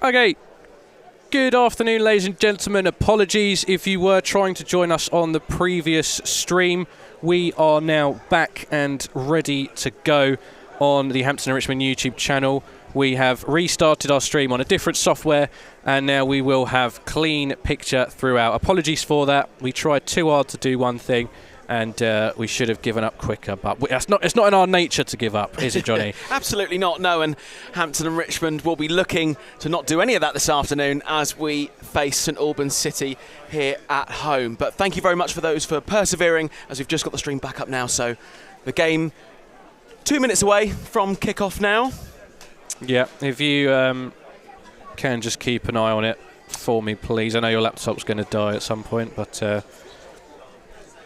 Okay, good afternoon, ladies and gentlemen. Apologies if you were trying to join us on the previous stream. We are now back and ready to go on the Hampton Richmond YouTube channel. We have restarted our stream on a different software, and now we will have clean picture throughout. Apologies for that. We tried too hard to do one thing, and we should have given up quicker, but it's not in our nature to give up, is it, Johnny? Absolutely not, no, and Hampton and Richmond will be looking to not do any of that this afternoon as we face St Albans City here at home. But thank you very much for those for persevering, as we've just got the stream back up now. So the game 2 minutes away from kick-off now. Yeah, if you can just keep an eye on it for me, please. I know your laptop's going to die at some point, but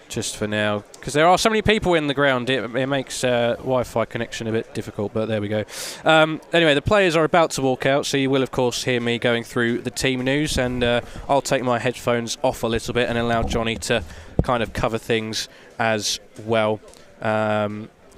just for now, because there are so many people in the ground, it makes Wi-Fi connection a bit difficult, but there we go. Anyway, the players are about to walk out, so you will, of course, hear me going through the team news, and I'll take my headphones off a little bit and allow Johnny to kind of cover things as well.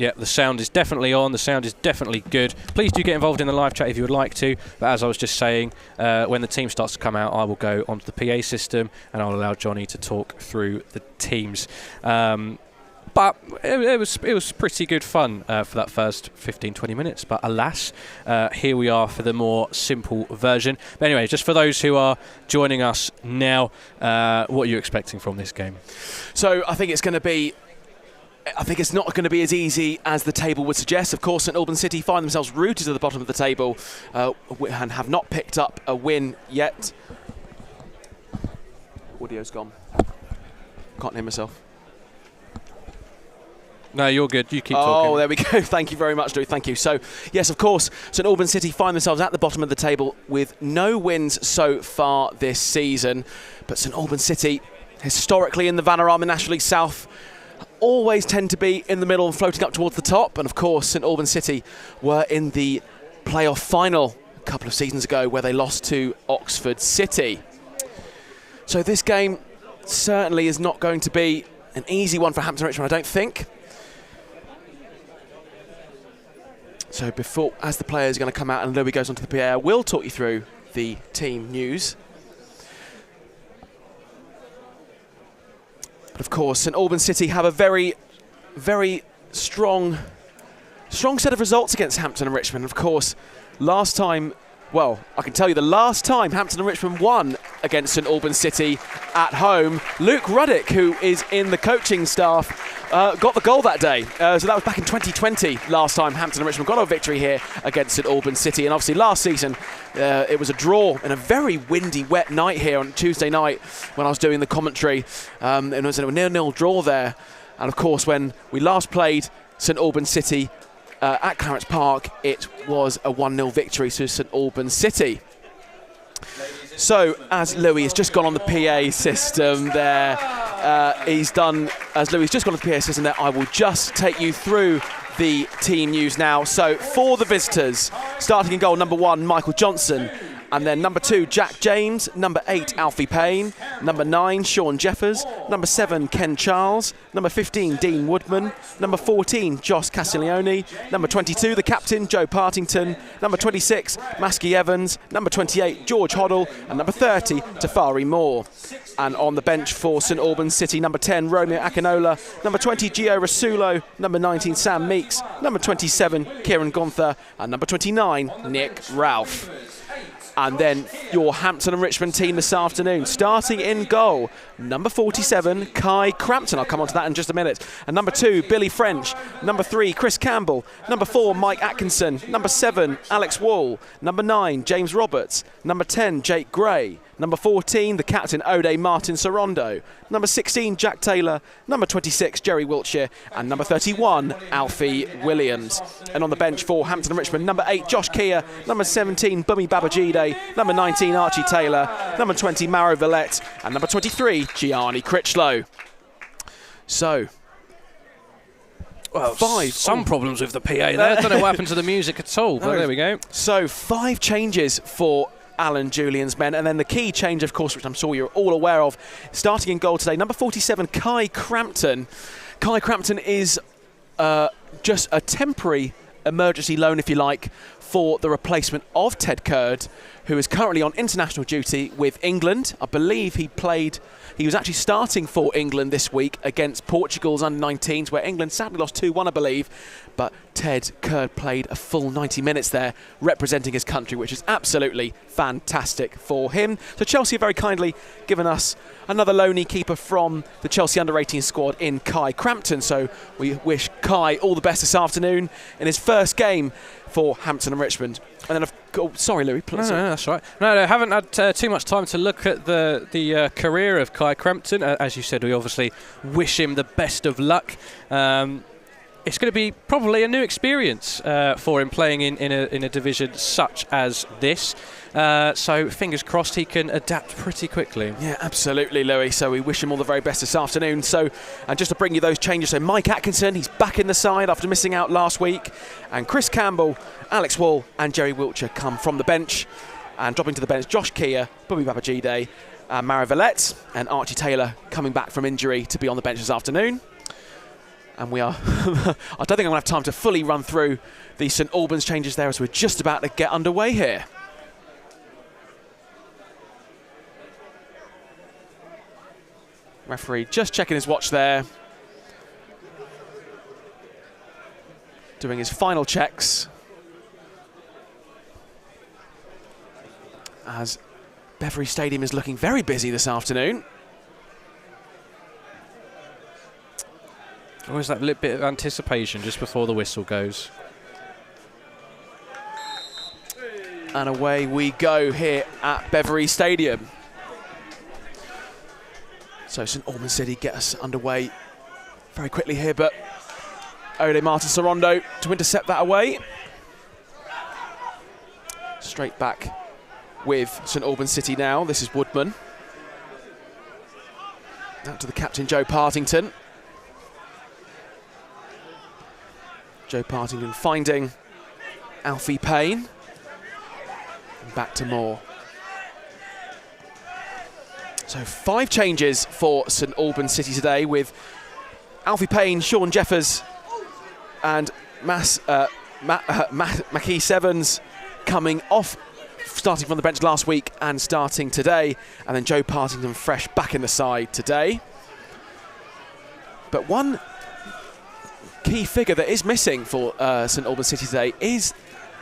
Yeah, the sound is definitely on. The sound is definitely good. Please do get involved in the live chat if you would like to. But as I was just saying, when the team starts to come out, I will go onto the PA system and I'll allow Johnny to talk through the teams. But it was pretty good fun for that first 15-20 minutes. But alas, here we are for the more simple version. But anyway, just for those who are joining us now, what are you expecting from this game? So I think it's going to be... I think it's not going to be as easy as the table would suggest. Of course, St Albans City find themselves rooted to the bottom of the table and have not picked up a win yet. Audio's gone. Can't hear myself. No, you're good. You keep talking. Oh, there we go. Thank you very much, Drew. Thank you. So, yes, of course, St Albans City find themselves at the bottom of the table with no wins so far this season. But St Albans City, historically in the Vanarama National League South, always tend to be in the middle and floating up towards the top. And of course, St Albans City were in the playoff final a couple of seasons ago where they lost to Oxford City. So this game certainly is not going to be an easy one for Hampton Richmond, I don't think. So before, as the players are going to come out and Louis goes onto the PA, I will talk you through the team news. Of course, St Albans City have a very, very strong set of results against Hampton and Richmond. Of course, last time, well, I can tell you the last time Hampton and Richmond won against St Albans City at home, Luke Ruddick, who is in the coaching staff, got the goal that day. So that was back in 2020, last time Hampton and Richmond got a victory here against St Albans City. And obviously last season, it was a draw in a very windy, wet night here on Tuesday night when I was doing the commentary. And it was a 0-0 draw there. And of course, when we last played St Albans City at Clarence Park, it was a 1-0 victory to St Albans City. So, as Louis has just gone on the PA system there, as Louis has just gone on the PA system there, I will just take you through the team news now. So, for the visitors, starting in goal, number 1, Michael Johnson. And then number 2, Jack James. Number 8, Alfie Payne. Number 9, Sean Jeffers. Number 7, Ken Charles. Number 15, Dean Woodman. Number 14, Josh Castiglione. Number 22, the captain, Joe Partington. Number 26, Maskey Evans. Number 28, George Hoddle. And number 30, Tafari Moore. And on the bench for St Albans City, number 10, Romeo Akinola. Number 20, Gio Rasulo. Number 19, Sam Meeks. Number 27, Kieran Gonther. And number 29, Nick Ralph. And then your Hampton and Richmond team this afternoon. Starting in goal, number 47, Kai Crampton. I'll come on to that in just a minute. And number 2, Billy French. Number 3, Chris Campbell. Number 4, Mike Atkinson. Number 7, Alex Wall. Number 9, James Roberts. Number 10, Jake Gray. Number 14, the captain, Ode Martin Sorondo. Number 16, Jack Taylor. Number 26, Jerry Wiltshire. And number 31, Alfie Williams. And on the bench for Hampton and Richmond, number 8, Josh Keir. Number 17, Bumi Babajide. Number 19, Archie Taylor. Number 20, Maro Villette. And number 23, Gianni Critchlow. So, well, some problems with the PA there. I don't know what happened to the music at all, but there we go. So 5 changes for Alan Julian's men, and then the key change, of course, which I'm sure you're all aware of, starting in goal today, number 47, Kai Crampton. Kai Crampton is just a temporary emergency loan, if you like, for the replacement of Ted Curd, who is currently on international duty with England. I believe he was actually starting for England this week against Portugal's under-19s, where England sadly lost 2-1, I believe. But Ted Curd played a full 90 minutes there, representing his country, which is absolutely fantastic for him. So Chelsea have very kindly given us another loanee keeper from the Chelsea under-18 squad in Kai Crampton. So we wish Kai all the best this afternoon in his first game for Hampton and Richmond. And then, sorry, Louis. No, that's right. No, I haven't had too much time to look at the career of Kai Crampton. As you said, we obviously wish him the best of luck. It's going to be probably a new experience for him playing in a division such as this. So fingers crossed he can adapt pretty quickly. Yeah, absolutely, Louis. So we wish him all the very best this afternoon. So, and just to bring you those changes, so Mike Atkinson, he's back in the side after missing out last week. And Chris Campbell, Alex Wall and Jerry Wiltshire come from the bench. And dropping to the bench, Josh Keir, Bobby Babajide, Mara Villette and Archie Taylor coming back from injury to be on the bench this afternoon. And we are, I don't think I'm going to have time to fully run through the St Albans changes there, as we're just about to get underway here. Referee just checking his watch there. Doing his final checks. As Beveree Stadium is looking very busy this afternoon. Always that little bit of anticipation just before the whistle goes. And away we go here at Beveree Stadium. So St Albans City get us underway very quickly here, but Ode Martin Sorondo to intercept that away. Straight back with St Albans City now. This is Woodman. Out to the captain, Joe Partington. Joe Partington finding Alfie Payne. And back to Moore. So 5 changes for St Albans City today, with Alfie Payne, Sean Jeffers and Mackie Sevens coming off, starting from the bench last week and starting today. And then Joe Partington fresh back in the side today. But one key figure that is missing for St Albans City today is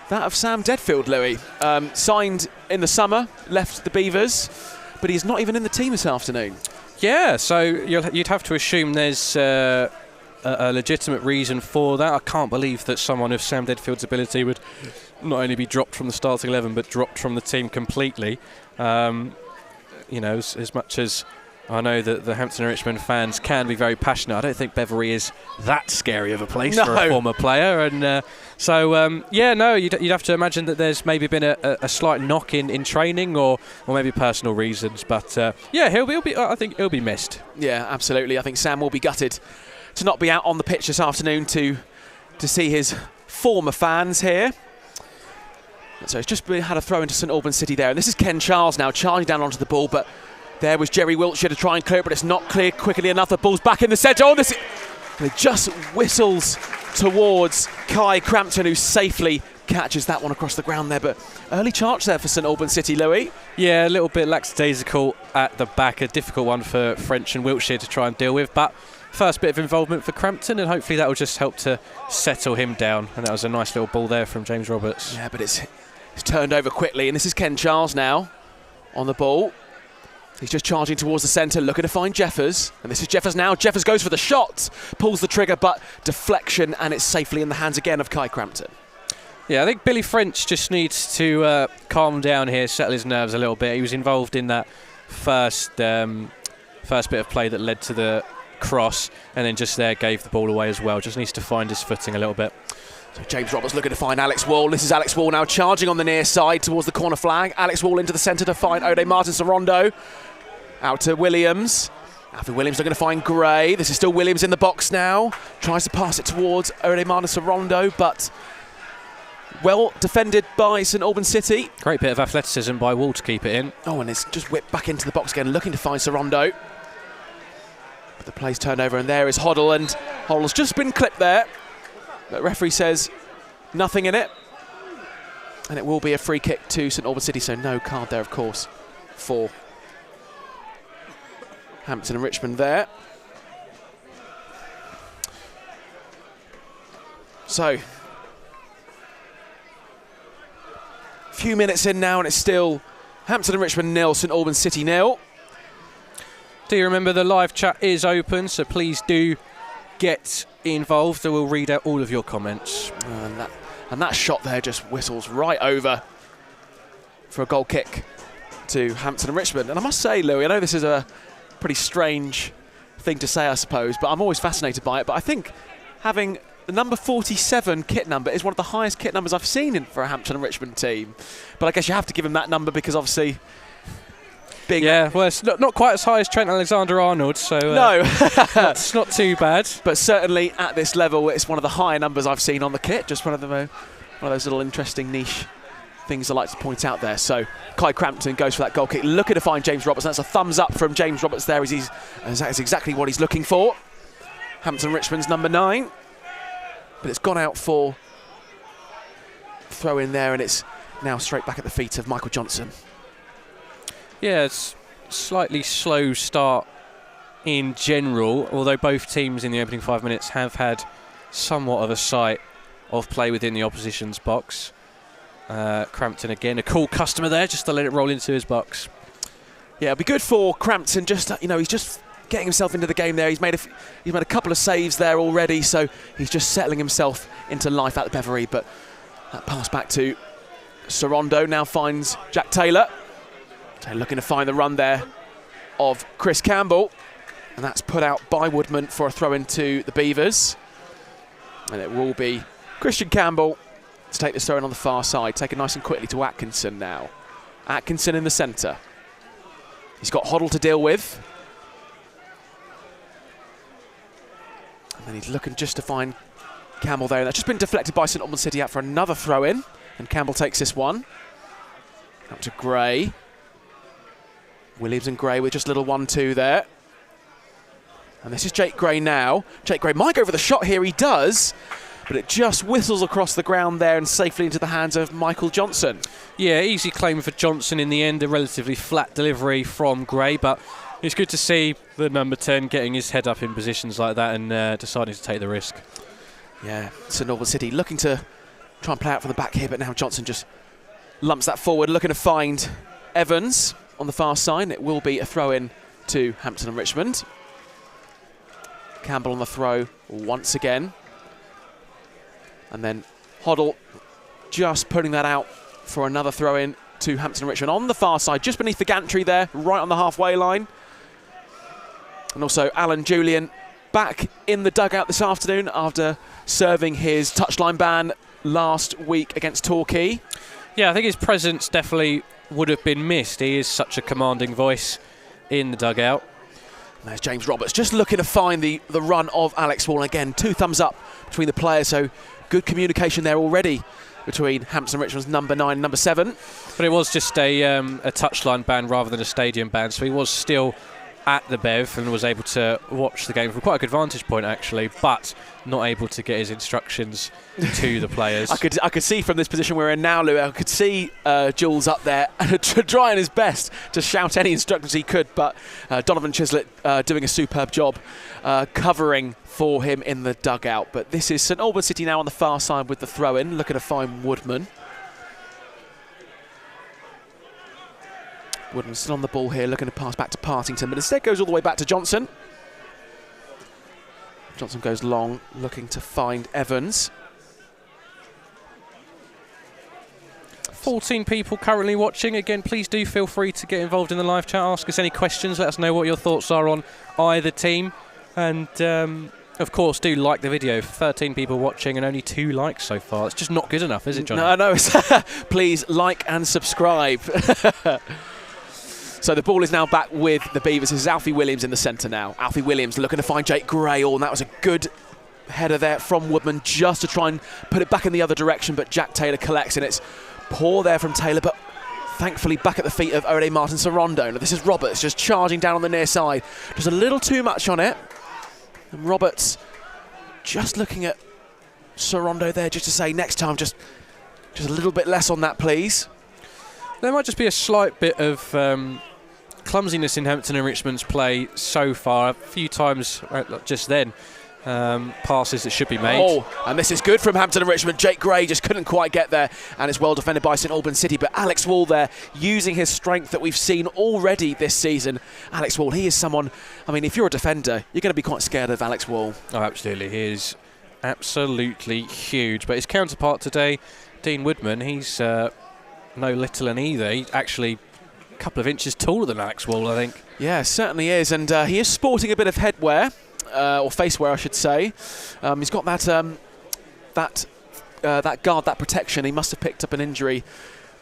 that of Sam Deadfield, Louis. Signed in the summer, left the Beavers, but he's not even in the team this afternoon. Yeah, so you'd have to assume there's a legitimate reason for that. I can't believe that someone of Sam Deadfield's ability would not only be dropped from the starting 11, but dropped from the team completely. You know, as much as I know that the Hampton and Richmond fans can be very passionate, I don't think Beveree is that scary of a place for a former player. And you'd have to imagine that there's maybe been a slight knock in training or maybe personal reasons. But I think he'll be missed. Yeah, absolutely. I think Sam will be gutted to not be out on the pitch this afternoon to see his former fans here. So it's just had a throw into St Albans City there. And this is Ken Charles now charging down onto the ball, but there was Jerry Wiltshire to try and clear it, but it's not cleared quickly enough. The ball's back in the centre. And it just whistles towards Kai Crampton, who safely catches that one across the ground there. But early charge there for St Albans City, Louis. Yeah, a little bit lackadaisical at the back. A difficult one for French and Wiltshire to try and deal with. But first bit of involvement for Crampton, and hopefully that will just help to settle him down. And that was a nice little ball there from James Roberts. Yeah, but it's turned over quickly. And this is Ken Charles now on the ball. He's just charging towards the centre, looking to find Jeffers. And this is Jeffers now. Jeffers goes for the shot, pulls the trigger, but deflection, and it's safely in the hands again of Kai Crampton. Yeah, I think Billy French just needs to calm down here, settle his nerves a little bit. He was involved in that first bit of play that led to the cross, and then just there gave the ball away as well. Just needs to find his footing a little bit. So James Roberts looking to find Alex Wall. This is Alex Wall now charging on the near side towards the corner flag. Alex Wall into the centre to find Ode Martin Sorondo. Out to Williams. Alfie Williams looking to find Gray. This is still Williams in the box now. Tries to pass it towards Ode Martin Sorondo, but well defended by St Albans City. Great bit of athleticism by Wall to keep it in. Oh, and it's just whipped back into the box again, looking to find Sorondo. But the play's turned over, and there is Hoddle, and Hoddle's just been clipped there. But referee says nothing in it. And it will be a free kick to St Albans City, so no card there, of course, for Hampton and Richmond there. So, a few minutes in now, and it's still Hampton and Richmond 0, St Albans City 0. Do you remember the live chat is open, so please do get involved. I will read out all of your comments. And that shot there just whistles right over for a goal kick to Hampton and Richmond. And I must say, Louis, I know this is a pretty strange thing to say, I suppose, but I'm always fascinated by it. But I think having the number 47 kit number is one of the highest kit numbers I've seen for a Hampton and Richmond team. But I guess you have to give him that number because obviously being... Yeah, well, it's not quite as high as Trent Alexander-Arnold, so no, it's not too bad. But certainly at this level, it's one of the higher numbers I've seen on the kit. Just one of those little interesting niche things I like to point out there. So Kai Crampton goes for that goal kick, looking to find James Roberts. That's a thumbs up from James Roberts there, as that's exactly what he's looking for. Hampton Richmond's number 9. But it's gone out for throw in there, and it's now straight back at the feet of Michael Johnson. Yeah, it's slightly slow start in general, although both teams in the opening 5 minutes have had somewhat of a sight of play within the opposition's box. Crampton again, a cool customer there, just to let it roll into his box. Yeah, it'll be good for Crampton. Just he's just getting himself into the game there. He's made a couple of saves there already, so he's just settling himself into life at the Beveree. But that pass back to Sorondo now finds Jack Taylor. Taylor looking to find the run there of Chris Campbell, and that's put out by Woodman for a throw into the Beavers. And it will be Christian Campbell to take this throw in on the far side. Taken nice and quickly to Atkinson now. Atkinson in the centre. He's got Hoddle to deal with. And he's looking just to find Campbell there. And that's just been deflected by St Albans City out for another throw in. And Campbell takes this one. Up to Gray. Williams and Gray with just a little 1-2 there. And this is Jake Gray now. Jake Gray might go for the shot here. He does. But it just whistles across the ground there and safely into the hands of Michael Johnson. Yeah, easy claim for Johnson in the end. A relatively flat delivery from Gray. But it's good to see the number 10 getting his head up in positions like that and deciding to take the risk. Yeah, St Albans City looking to try and play out from the back here, but now Johnson just lumps that forward, looking to find Evans on the far side. It will be a throw-in to Hampton and Richmond. Campbell on the throw once again. And then Hoddle just putting that out for another throw-in to Hampton and Richmond on the far side, just beneath the gantry there, right on the halfway line. And also Alan Julian back in the dugout this afternoon after serving his touchline ban last week against Torquay. Yeah, I think his presence definitely would have been missed. He is such a commanding voice in the dugout. And there's James Roberts just looking to find the run of Alex Wall. Again, 2 thumbs up between the players, so good communication there already between Hampton Richmond's number 9 and number 7. But it was just a touchline ban rather than a stadium ban, so he was still at the Bev and was able to watch the game from quite a good vantage point actually, but not able to get his instructions to the players. I could see from this position we're in now, Lou, I could see Jules up there trying his best to shout any instructions he could, but Donovan Chislett doing a superb job covering for him in the dugout. But this is St Albans City now on the far side with the throw-in, looking to find Woodman. Woodman's still on the ball here, looking to pass back to Partington, but instead goes all the way back to Johnson. Johnson goes long, looking to find Evans. 14 people currently watching. Again, please do feel free to get involved in the live chat. Ask us any questions. Let us know what your thoughts are on either team. And, of course, do like the video. 13 people watching and only 2 likes so far. It's just not good enough, is it, Johnny? No. Please like and subscribe. So the ball is now back with the Beavers. This is Alfie Williams in the centre now. Alfie Williams looking to find Jake Gray. Oh, and that was a good header there from Woodman just to try and put it back in the other direction, but Jack Taylor collects, and it's poor there from Taylor, but thankfully back at the feet of Ode Martin Sorondo. Now this is Roberts just charging down on the near side. Just a little too much on it. And Roberts just looking at Sorondo there just to say next time just a little bit less on that, please. There might just be a slight bit of clumsiness in Hampton and Richmond's play so far. A few times just then, passes that should be made. Oh, and this is good from Hampton and Richmond. Jake Gray just couldn't quite get there, and it's well defended by St Albans City. But Alex Wall there, using his strength that we've seen already this season. Alex Wall, he is someone, I mean, if you're a defender, you're going to be quite scared of Alex Wall. Oh, absolutely. He is absolutely huge. But his counterpart today, Dean Woodman, he's no little either. He's actually a couple of inches taller than Alex Wall, I think. Yeah, certainly is, and he is sporting a bit of headwear, or face wear, I should say. He's got that guard, that protection. He must have picked up an injury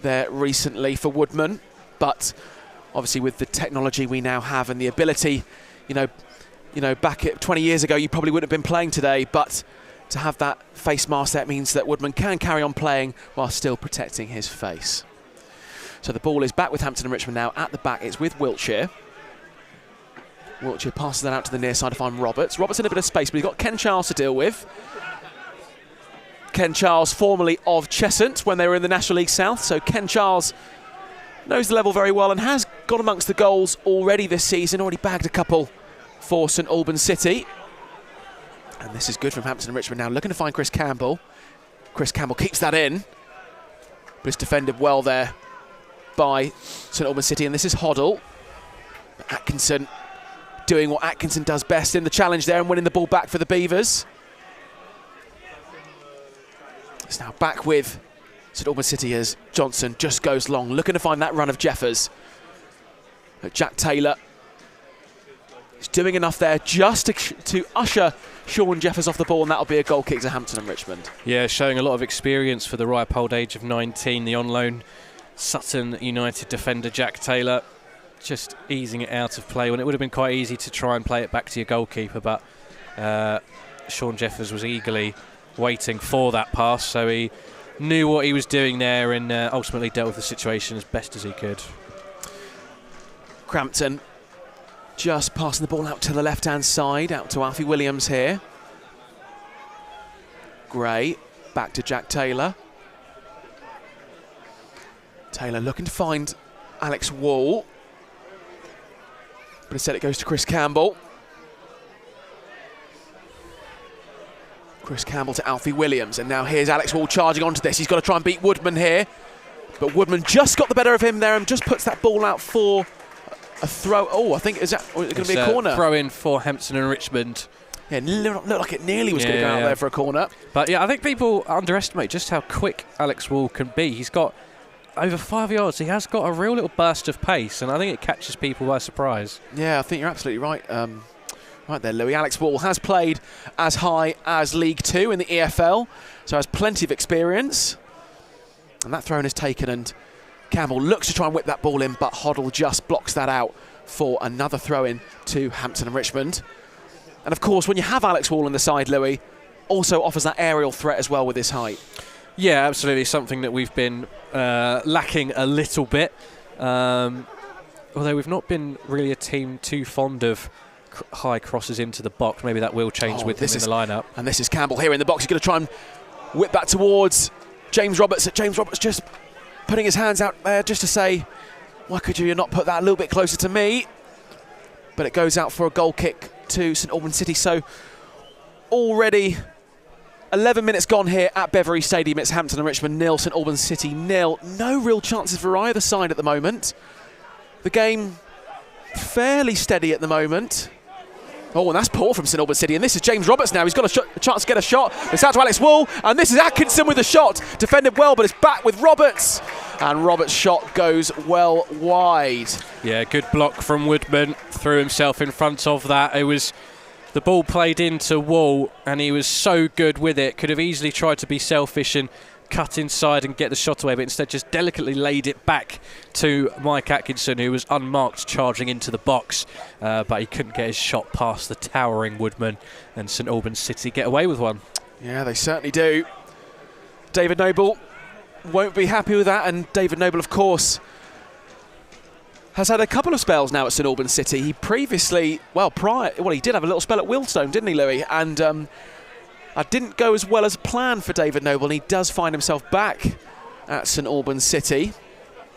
there recently for Woodman, but obviously with the technology we now have and the ability, you know, back at 20 years ago, you probably wouldn't have been playing today, but to have that face mask, that means that Woodman can carry on playing while still protecting his face. So the ball is back with Hampton and Richmond now. At the back, it's with Wiltshire. Wiltshire passes that out to the near side to find Roberts. Roberts in a bit of space, but he's got Ken Charles to deal with. Ken Charles, formerly of Cheshunt when they were in the National League South. So Ken Charles knows the level very well and has got amongst the goals already this season, already bagged a couple for St Albans City. And this is good from Hampton and Richmond now, looking to find Chris Campbell. Chris Campbell keeps that in, but it's defended well there by St Albans City, and this is Hoddle. Atkinson doing what Atkinson does best in the challenge there and winning the ball back for the Beavers. It's now back with St Albans City as Johnson just goes long, looking to find that run of Jeffers. Jack Taylor is doing enough there just to usher Sean Jeffers off the ball, and that'll be a goal kick to Hampton and Richmond. Yeah, showing a lot of experience for the ripe old age of 19, the on-loan Sutton United defender Jack Taylor, just easing it out of play when it would have been quite easy to try and play it back to your goalkeeper, but Sean Jeffers was eagerly waiting for that pass, so he knew what he was doing there and ultimately dealt with the situation as best as he could. Crampton just passing the ball out to the left-hand side, out to Alfie Williams here. Gray, back to Jack Taylor. Taylor looking to find Alex Wall, but instead it goes to Chris Campbell. Chris Campbell to Alfie Williams, and now here's Alex Wall charging onto this. He's got to try and beat Woodman here, but Woodman just got the better of him there and just puts that ball out for a throw. Oh, I think, is that going to be a corner? Throw in for Hampton and Richmond. Yeah, looked like it nearly was going to go out there for a corner. But yeah, I think people underestimate just how quick Alex Wall can be. He's got over 5 yards. He has got a real little burst of pace, and I think it catches people by surprise. Yeah, I think you're absolutely right. Right there, Louis. Alex Wall has played as high as League 2 in the EFL, so has plenty of experience. And that throw-in is taken, and Campbell looks to try and whip that ball in, but Hoddle just blocks that out for another throw-in to Hampton and Richmond. And of course, when you have Alex Wall on the side, Louis, also offers that aerial threat as well with his height. Yeah, absolutely. Something that we've been lacking a little bit. Although we've not been really a team too fond of high crosses into the box. Maybe that will change with him in the lineup. And this is Campbell here in the box. He's going to try and whip that towards James Roberts. James Roberts just putting his hands out there just to say, why could you not put that a little bit closer to me? But it goes out for a goal kick to St Albans City. So already 11 minutes gone here at Beveree Stadium. It's Hampton and Richmond 0, St Albans City 0. No real chances for either side at the moment. The game fairly steady at the moment. Oh, and that's poor from St Albans City. And this is James Roberts now. He's got a chance to get a shot. It's out to Alex Wall. And this is Atkinson with the shot. Defended well, but it's back with Roberts. And Roberts' shot goes well wide. Yeah, good block from Woodman. Threw himself in front of that. It was the ball played into Wall, and he was so good with it. Could have easily tried to be selfish and cut inside and get the shot away, but instead just delicately laid it back to Mike Atkinson, who was unmarked charging into the box, but he couldn't get his shot past the towering Woodman, and St Albans City get away with one. Yeah, they certainly do. David Noble won't be happy with that, and David Noble, of course, has had a couple of spells now at St Albans City. He previously, he did have a little spell at Wealdstone, didn't he, Louis? And didn't go as well as planned for David Noble, and he does find himself back at St Albans City.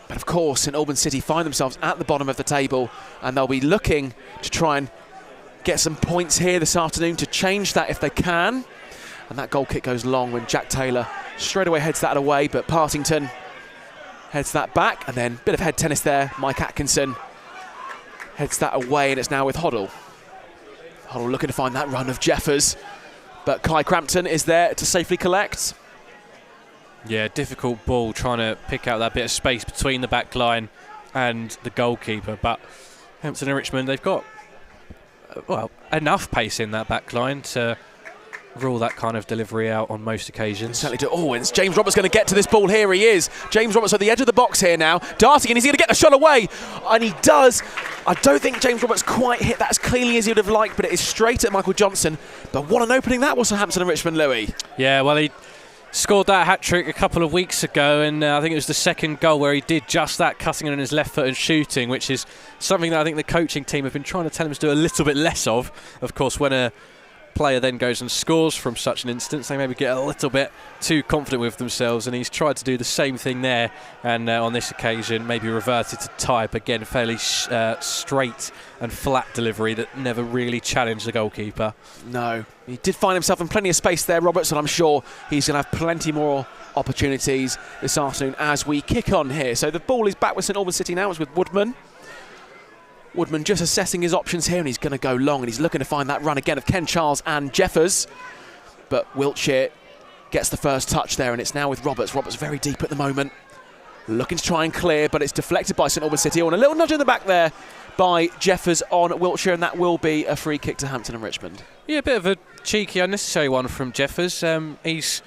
But of course, St Albans City find themselves at the bottom of the table, and they'll be looking to try and get some points here this afternoon to change that if they can. And that goal kick goes long when Jack Taylor straight away heads that away, but Partington heads that back, and then a bit of head tennis there. Mike Atkinson heads that away, and it's now with Hoddle. Hoddle looking to find that run of Jeffers, but Kai Crampton is there to safely collect. Yeah, difficult ball trying to pick out that bit of space between the back line and the goalkeeper, but Hampton and Richmond, they've got enough pace in that back line to rule that kind of delivery out on most occasions. Certainly do. Oh, and James Roberts going to get to this ball. Here he is. James Roberts at the edge of the box here now. Darting, and he's going to get the shot away. And he does. I don't think James Roberts quite hit that as cleanly as he would have liked, but it is straight at Michael Johnson. But what an opening that was for Hampton and Richmond, Louis. Yeah, well, he scored that hat-trick a couple of weeks ago, and I think it was the second goal where he did just that, cutting in on his left foot and shooting, which is something that I think the coaching team have been trying to tell him to do a little bit less of. Of course, when a player then goes and scores from such an instance, they maybe get a little bit too confident with themselves, and he's tried to do the same thing there, and on this occasion maybe reverted to type again, fairly straight and flat delivery that never really challenged the goalkeeper. No, he did find himself in plenty of space there, Roberts, and I'm sure he's going to have plenty more opportunities this afternoon as we kick on here. So the ball is back with St Albans City now. It's with Woodman. Woodman just assessing his options here, and he's going to go long, and he's looking to find that run again of Ken Charles and Jeffers. But Wiltshire gets the first touch there, and it's now with Roberts. Roberts very deep at the moment, looking to try and clear, but it's deflected by St Albans City. Oh, and a little nudge in the back there by Jeffers on Wiltshire, and that will be a free kick to Hampton and Richmond. Yeah, a bit of a cheeky, unnecessary one from Jeffers. He's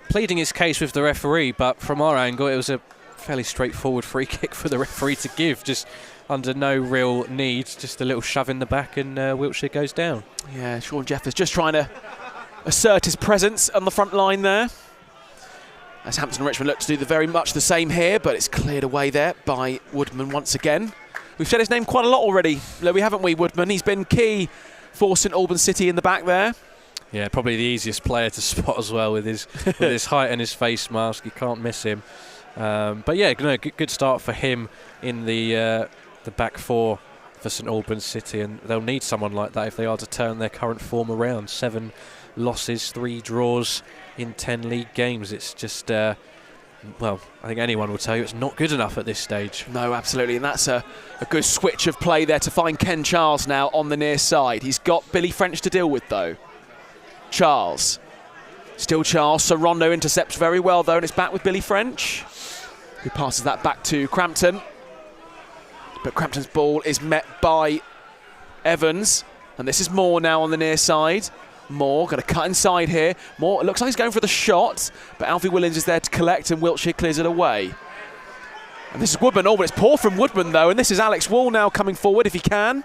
pleading his case with the referee, but from our angle, it was a fairly straightforward free kick for the referee to give, just under no real need, just a little shove in the back, and Wiltshire goes down. Yeah, Sean Jeffers just trying to assert his presence on the front line there. As Hampton and Richmond look to do very much the same here, but it's cleared away there by Woodman once again. We've said his name quite a lot already, Louis, haven't we, Woodman? He's been key for St Albans City in the back there. Yeah, probably the easiest player to spot as well with his with his height and his face mask. You can't miss him. But yeah, no, good start for him in the back four for St Albans City, and they'll need someone like that if they are to turn their current form around. 7 losses, 3 draws in 10 league games. It's just, well, I think anyone will tell you it's not good enough at this stage. No, absolutely, and that's a good switch of play there to find Ken Charles now on the near side. He's got Billy French to deal with, though. Charles. Still Charles. Sorondo intercepts very well, though, and it's back with Billy French, who passes that back to Crampton. But Crampton's ball is met by Evans, and this is Moore now on the near side. Moore going to cut inside here. Moore, it looks like he's going for the shot, but Alfie Williams is there to collect, and Wiltshire clears it away. And this is Woodman. Oh, but it's poor from Woodman, though, and this is Alex Wall now coming forward if he can.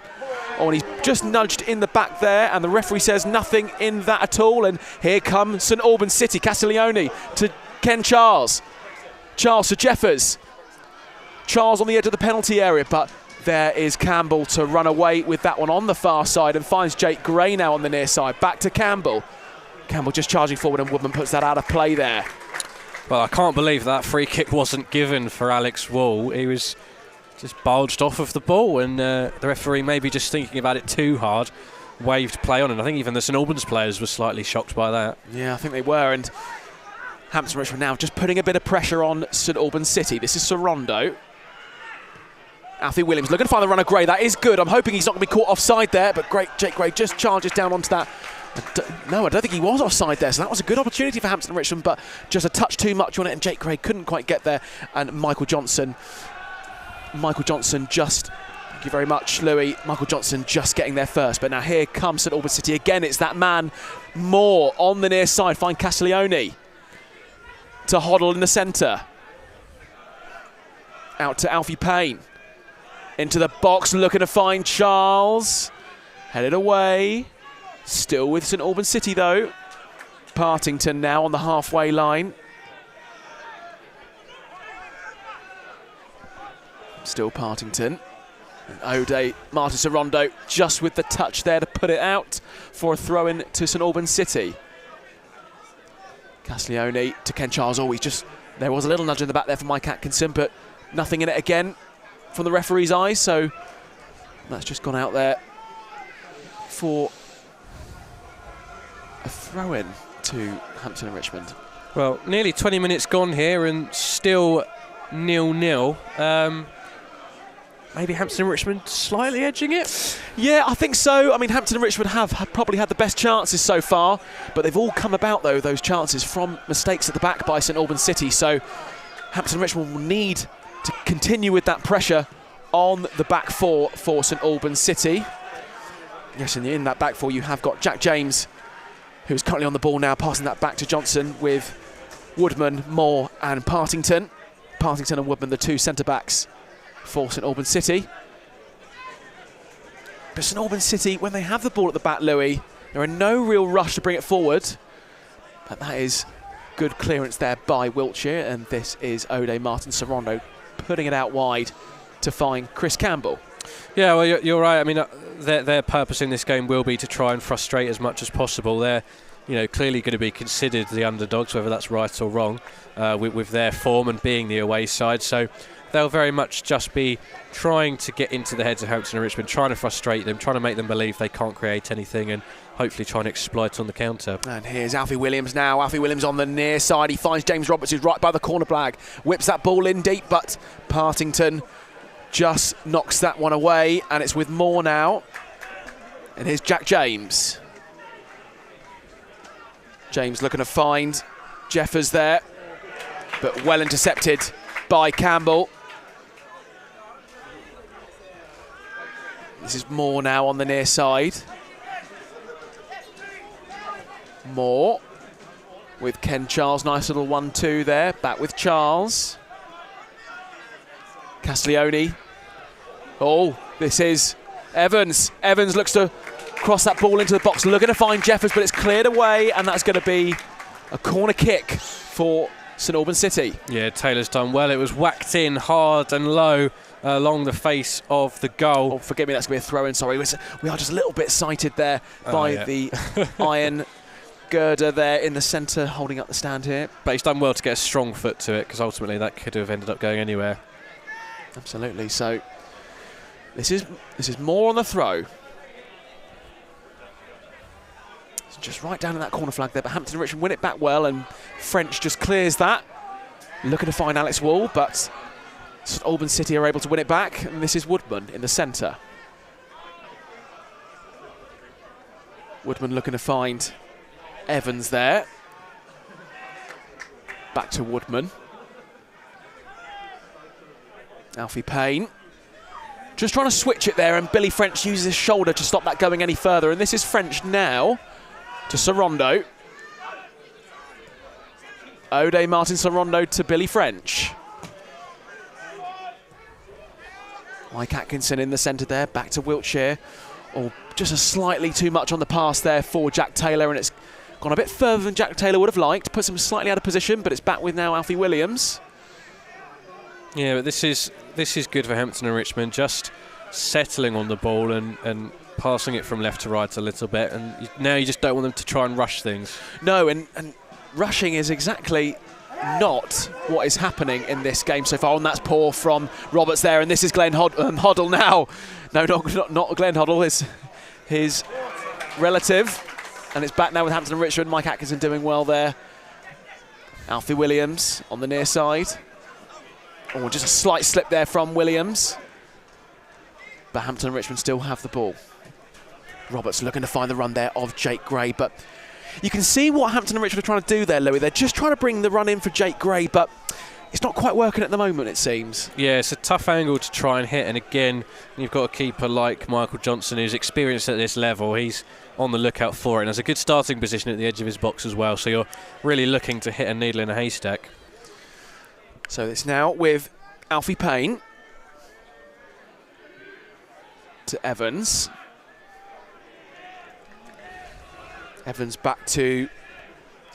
Oh, and he's just nudged in the back there, and the referee says nothing in that at all. And here comes St Albans City. Castiglione to Ken Charles. Charles to Jeffers. Charles on the edge of the penalty area, but there is Campbell to run away with that one on the far side and finds Jake Gray now on the near side. Back to Campbell. Campbell just charging forward, and Woodman puts that out of play there. Well, I can't believe that free kick wasn't given for Alex Wall. He was just bulged off of the ball, and the referee maybe just thinking about it too hard, waved play on, and I think even the St Albans players were slightly shocked by that. Yeah, I think they were, and Hampton Richmond now just putting a bit of pressure on St Albans City. This is Sorondo. Alfie Williams looking to find the runner Gray. That is good. I'm hoping he's not going to be caught offside there, but Jake Gray just charges down onto that. No, I don't think he was offside there, so that was a good opportunity for Hampton Richmond, but just a touch too much on it, and Jake Gray couldn't quite get there, and Michael Johnson just, thank you very much, Louis, Michael Johnson just getting there first. But now here comes St Albans City again. It's that man Moore on the near side. Find Castiglione to Hoddle in the centre. Out to Alfie Payne. Into the box, looking to find Charles. Headed away. Still with St Albans City, though. Partington now on the halfway line. Still Partington. And O'Day, Martin Sorondo just with the touch there to put it out for a throw-in to St Albans City. Castiglione to Ken Charles. There was a little nudge in the back there for Mike Atkinson, but nothing in it again from the referee's eyes, so that's just gone out there for a throw-in to Hampton and Richmond. Well, nearly 20 minutes gone here and still 0-0. Maybe Hampton and Richmond slightly edging it? Yeah, I think so. I mean, Hampton and Richmond have probably had the best chances so far, but they've all come about, though, those chances from mistakes at the back by St Albans City. So Hampton and Richmond will need to continue with that pressure on the back four for St Albans City. Yes, and in that back four you have got Jack James, who's currently on the ball now, passing that back to Johnson with Woodman, Moore and Partington. Partington and Woodman, the two centre-backs for St Albans City. But St Albans City, when they have the ball at the back, Louis, they're in no real rush to bring it forward. But that is good clearance there by Wiltshire, and this is Ode Martin Sorondo putting it out wide to find Chris Campbell. Yeah, well, you're right. I mean, their purpose in this game will be to try and frustrate as much as possible. They're, clearly going to be considered the underdogs, whether that's right or wrong, with their form and being the away side. So they'll very much just be trying to get into the heads of Hampton and Richmond, trying to frustrate them, trying to make them believe they can't create anything, and hopefully try and exploit on the counter. And here's Alfie Williams now. Alfie Williams on the near side. He finds James Roberts, who's right by the corner flag. Whips that ball in deep, but Partington just knocks that one away, and it's with Moore now. And here's Jack James. James looking to find Jeffers there, but well intercepted by Campbell. This is Moore now on the near side. Moore with Ken Charles. Nice little 1-2 there. Back with Charles. Castiglione. Oh, this is Evans. Evans looks to cross that ball into the box, looking to find Jeffers, but it's cleared away, and that's going to be a corner kick for St Albans City. Yeah, Taylor's done well. It was whacked in hard and low along the face of the goal. Oh, forgive me, that's going to be a throw-in, sorry. We are just a little bit sighted there by the iron girder there in the centre, holding up the stand here. But he's done well to get a strong foot to it, because ultimately that could have ended up going anywhere. Absolutely. So this is Moore on the throw. It's just right down in that corner flag there, but Hampton and Richmond win it back well, and French just clears that. Looking to find Alex Wall, but St Albans City are able to win it back, and this is Woodman in the centre. Woodman looking to find Evans there. Back to Woodman. Alfie Payne. Just trying to switch it there, and Billy French uses his shoulder to stop that going any further, and this is French now to Sorondo. Ode Martin Sorondo to Billy French. Mike Atkinson in the centre there, back to Wiltshire. Oh, just a slightly too much on the pass there for Jack Taylor, and it's gone a bit further than Jack Taylor would have liked. Puts him slightly out of position, but it's back with now Alfie Williams. Yeah, but this is good for Hampton and Richmond, just settling on the ball and passing it from left to right a little bit, and now you just don't want them to try and rush things. No, and rushing is exactly not what is happening in this game so far, and that's poor from Roberts there, and this is Glenn Hoddle now. No, not Glenn Hoddle, it's his relative, and it's back now with Hampton and Richmond. Mike Atkinson doing well there. Alfie Williams on the near side. Oh, just a slight slip there from Williams, but Hampton and Richmond still have the ball. Roberts looking to find the run there of Jake Gray, but you can see what Hampton and Richmond are trying to do there, Louis. They're just trying to bring the run in for Jake Gray, but it's not quite working at the moment, it seems. Yeah, it's a tough angle to try and hit, and again, you've got a keeper like Michael Johnson who's experienced at this level. He's on the lookout for it, and has a good starting position at the edge of his box as well, so you're really looking to hit a needle in a haystack. So it's now with Alfie Payne to Evans. Evans back to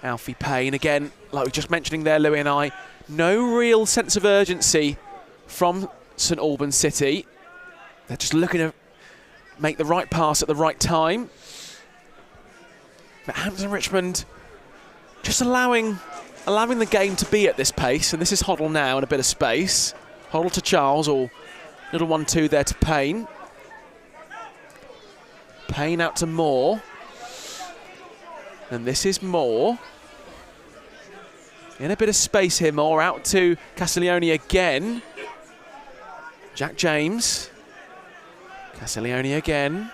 Alfie Payne. Again, like we were just mentioning there, Louis and I, no real sense of urgency from St Albans City. They're just looking to make the right pass at the right time. But Hampton Richmond just allowing the game to be at this pace, and this is Hoddle now in a bit of space. Hoddle to Charles, or little 1-2 there to Payne. Payne out to Moore. And this is Moore. In a bit of space here, Moore out to Castiglione again. Jack James. Castiglione again.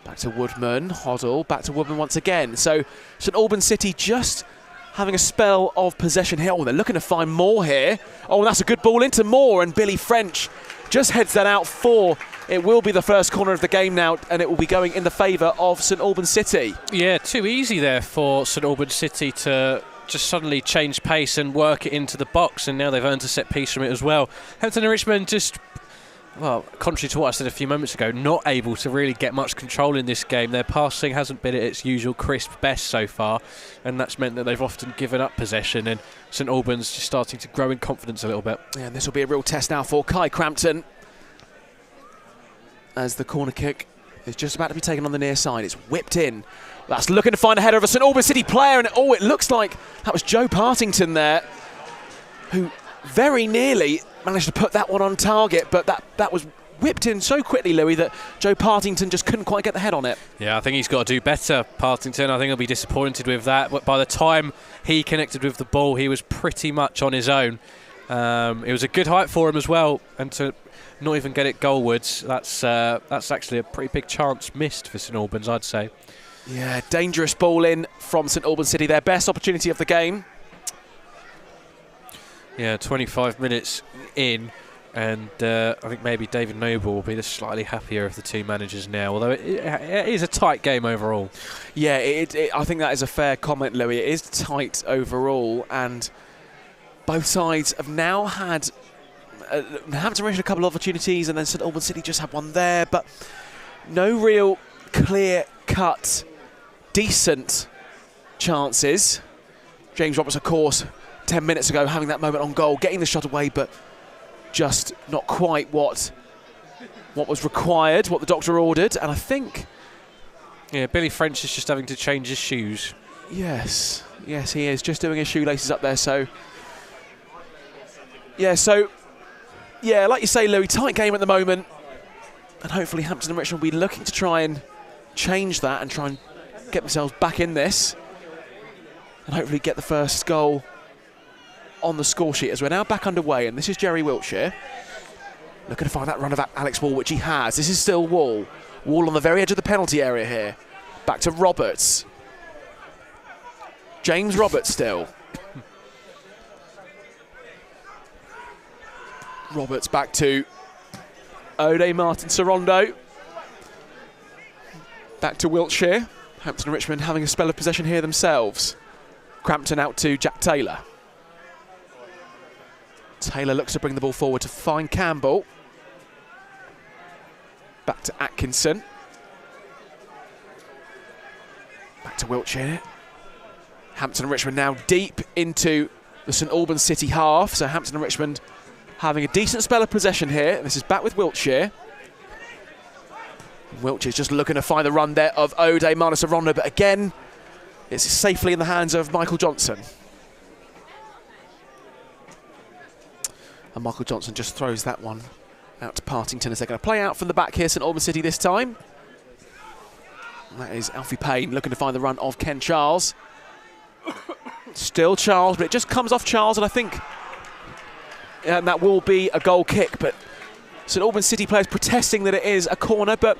Back to Woodman, Hoddle, back to Woodman once again. So St Albans City just having a spell of possession here. Oh, they're looking to find Moore here. Oh, and that's a good ball into Moore, and Billy French just heads that out for. It will be the first corner of the game now, and it will be going in the favour of St Albans City. Yeah, too easy there for St Albans City to just suddenly change pace and work it into the box, and now they've earned a set piece from it as well. Hampton Richmond just, well, contrary to what I said a few moments ago, not able to really get much control in this game. Their passing hasn't been at its usual crisp best so far, and that's meant that they've often given up possession, and St Albans just starting to grow in confidence a little bit. Yeah, and this will be a real test now for Kai Crampton, as the corner kick is just about to be taken on the near side. It's whipped in. That's looking to find a header of a St Albans City player, and it looks like that was Joe Partington there, who very nearly managed to put that one on target, but that was whipped in so quickly, Louis, that Joe Partington just couldn't quite get the head on it. Yeah, I think he's got to do better, Partington. I think he'll be disappointed with that. But by the time he connected with the ball, he was pretty much on his own. It was a good height for him as well, and to not even get it goalwards, that's actually a pretty big chance missed for St Albans, I'd say. Yeah, dangerous ball in from St Albans City, their best opportunity of the game. Yeah, 25 minutes in, and I think maybe David Noble will be the slightly happier of the two managers now, although it is a tight game overall. Yeah, I think that is a fair comment, Louis. It is tight overall, and both sides have now had Hampton Richmond a couple of opportunities, and then St Albans City just had one there, but no real clear-cut, decent chances. James Roberts, of course, 10 minutes ago having that moment on goal, getting the shot away, but just not quite what was required, what the doctor ordered. And I think, yeah, Billy French is just having to change his shoes. Yes, he is just doing his shoelaces up there. So like you say, Louis, tight game at the moment, and hopefully Hampton and Richmond will be looking to try and change that and try and get themselves back in this, and hopefully get the first goal on the score sheet as we're now back underway. And this is Jerry Wiltshire looking to find that run of Alex Wall, which he has. This is still Wall on the very edge of the penalty area here. Back to Roberts. James Roberts still. Roberts back to Ode Martin Sorondo. Back to Wiltshire. Hampton and Richmond having a spell of possession here themselves. Crampton out to Jack Taylor. Taylor looks to bring the ball forward to find Campbell. Back to Atkinson. Back to Wiltshire. Hampton and Richmond now deep into the St Albans City half. So Hampton and Richmond having a decent spell of possession here. This is back with Wiltshire. Wiltshire's just looking to find the run there of Ode Martin Sorondo, but again, it's safely in the hands of Michael Johnson. And Michael Johnson just throws that one out to Partington as they're going to play out from the back here, St Albans City this time. And that is Alfie Payne looking to find the run of Ken Charles. Still Charles, but it just comes off Charles, and I think that will be a goal kick. But St Albans City players protesting that it is a corner, but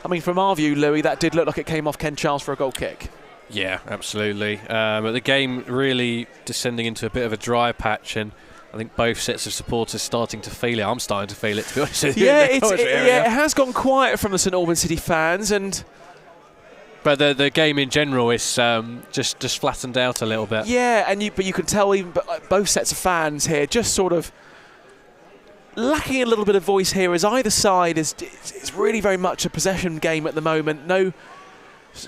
I mean, from our view, Louis, that did look like it came off Ken Charles for a goal kick. Yeah, absolutely. But the game really descending into a bit of a dry patch, and I think both sets of supporters starting to feel it. I'm starting to feel it, to be honest with you. Yeah, it has gone quiet from the St Albans City fans, but the game in general is just flattened out a little bit. Yeah, but you can tell even both sets of fans here just sort of lacking a little bit of voice here, as either side it's really very much a possession game at the moment. No,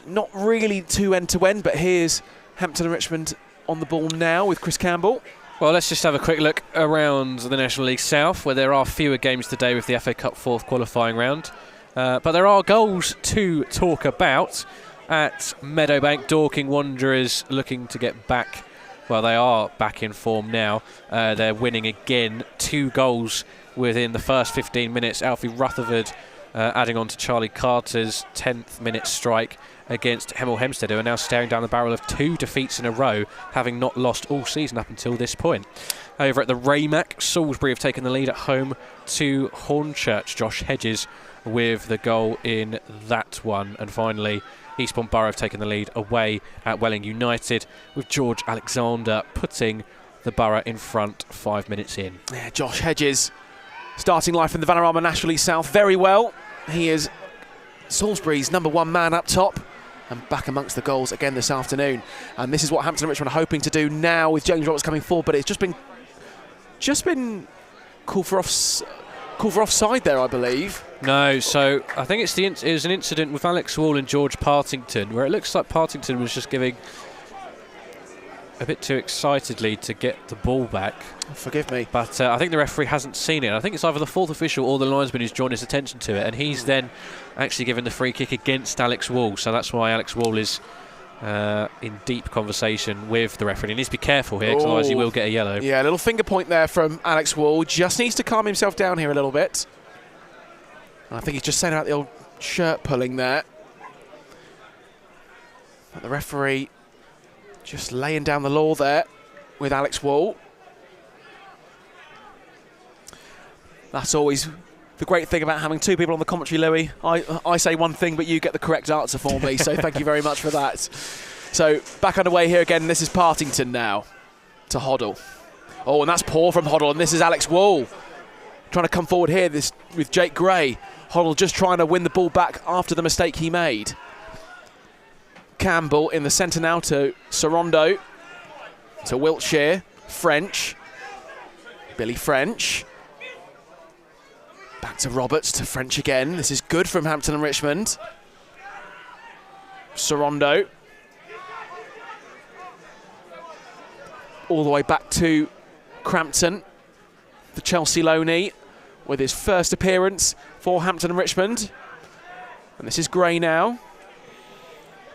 not really too end-to-end, but here's Hampton and Richmond on the ball now with Chris Campbell. Well, let's just have a quick look around the National League South, where there are fewer games today with the FA Cup 4th qualifying round. But there are goals to talk about at Meadowbank. Dorking Wanderers looking to get back. Well, they are back in form now. They're winning again. 2 goals within the first 15 minutes. Alfie Rutherford adding on to Charlie Carter's 10th minute strike against Hemel Hempstead, who are now staring down the barrel of 2 defeats in a row, having not lost all season up until this point. Over at the Raymac, Salisbury have taken the lead at home to Hornchurch. Josh Hedges with the goal in that one. And finally, Eastbourne Borough have taken the lead away at Welling United, with George Alexander putting the Borough in front 5 minutes in. Yeah, Josh Hedges starting life in the Vanarama National League South very well. He is Salisbury's #1 man up top and back amongst the goals again this afternoon. And this is what Hampton Richmond are hoping to do now with James Roberts coming forward, but it's just been called for offside there, I believe. No, so I think it was an incident with Alex Wall and George Partington, where it looks like Partington was just giving a bit too excitedly to get the ball back. Forgive me. But I think the referee hasn't seen it. I think it's either the 4th official or the linesman who's drawn his attention to it, and he's then actually given the free kick against Alex Wall. So that's why Alex Wall is in deep conversation with the referee. He needs to be careful here, because otherwise he will get a yellow. Yeah, a little finger point there from Alex Wall. Just needs to calm himself down here a little bit. And I think he's just saying about the old shirt pulling there. But the referee just laying down the law there with Alex Wall. That's always the great thing about having 2 people on the commentary, Louis. I say one thing, but you get the correct answer for me, so thank you very much for that. So back underway here again. This is Partington now to Hoddle. Oh, and that's poor from Hoddle, and this is Alex Wall trying to come forward here this with Jake Gray. Hoddle just trying to win the ball back after the mistake he made. Campbell in the centre now to Sorondo, to Wiltshire, French, Billy French. Back to Roberts, to French again. This is good from Hampton and Richmond. Sorondo. All the way back to Crampton, the Chelsea loanee, with his first appearance for Hampton and Richmond. And this is Gray now.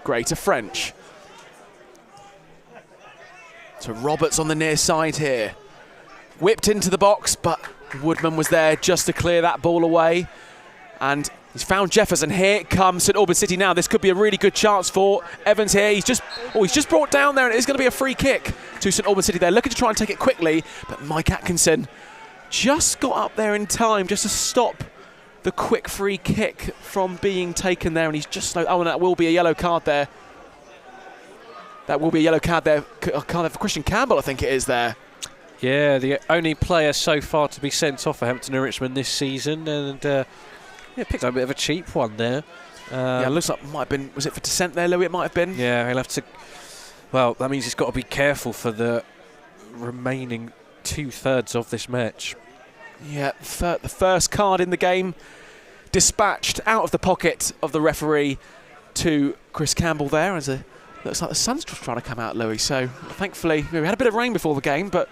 Gray to French. To Roberts on the near side here. Whipped into the box, but Woodman was there just to clear that ball away. And he's found Jefferson. Here comes St Albans City now. This could be a really good chance for Evans here. He's just brought down there, and it is going to be a free kick to St Albans City. They're looking to try and take it quickly, but Mike Atkinson just got up there in time just to stop the quick free kick from being taken there, and he's just slow. Oh, and that will be a yellow card there. That will be a yellow card there. A card for Christian Campbell, I think it is there. Yeah, the only player so far to be sent off for Hampton and Richmond this season, and picked up a bit of a cheap one there. Yeah, it looks like it might have been. Was it for dissent there, Louis? It might have been. Yeah, he'll have to. Well, that means he's got to be careful for the remaining 2/3 of this match. Yeah, the first card in the game dispatched out of the pocket of the referee to Chris Campbell there. Looks like the sun's just trying to come out, Louis. So thankfully, we had a bit of rain before the game, but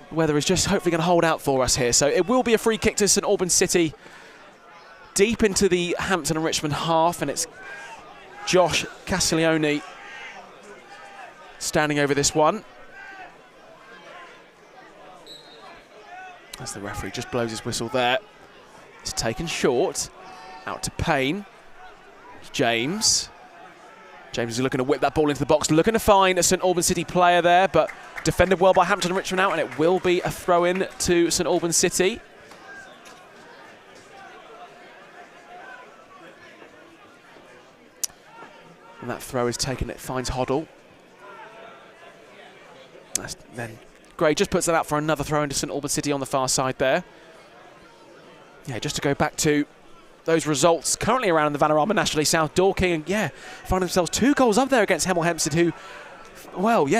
the weather is just hopefully going to hold out for us here. So it will be a free kick to St Albans City, deep into the Hampton and Richmond half, and it's Josh Castiglione standing over this one. As the referee just blows his whistle there. It's taken short. Out to Payne. James. James is looking to whip that ball into the box, looking to find a St Albans City player there, but defended well by Hampton and Richmond out, and it will be a throw-in to St Albans City. And that throw is taken, it finds Hoddle. Then Gray just puts that out for another throw into St Albans City on the far side there. Yeah, just to go back to those results currently around in the Vanarama National League South. Dorking, find themselves 2 goals up there against Hemel Hempstead, who,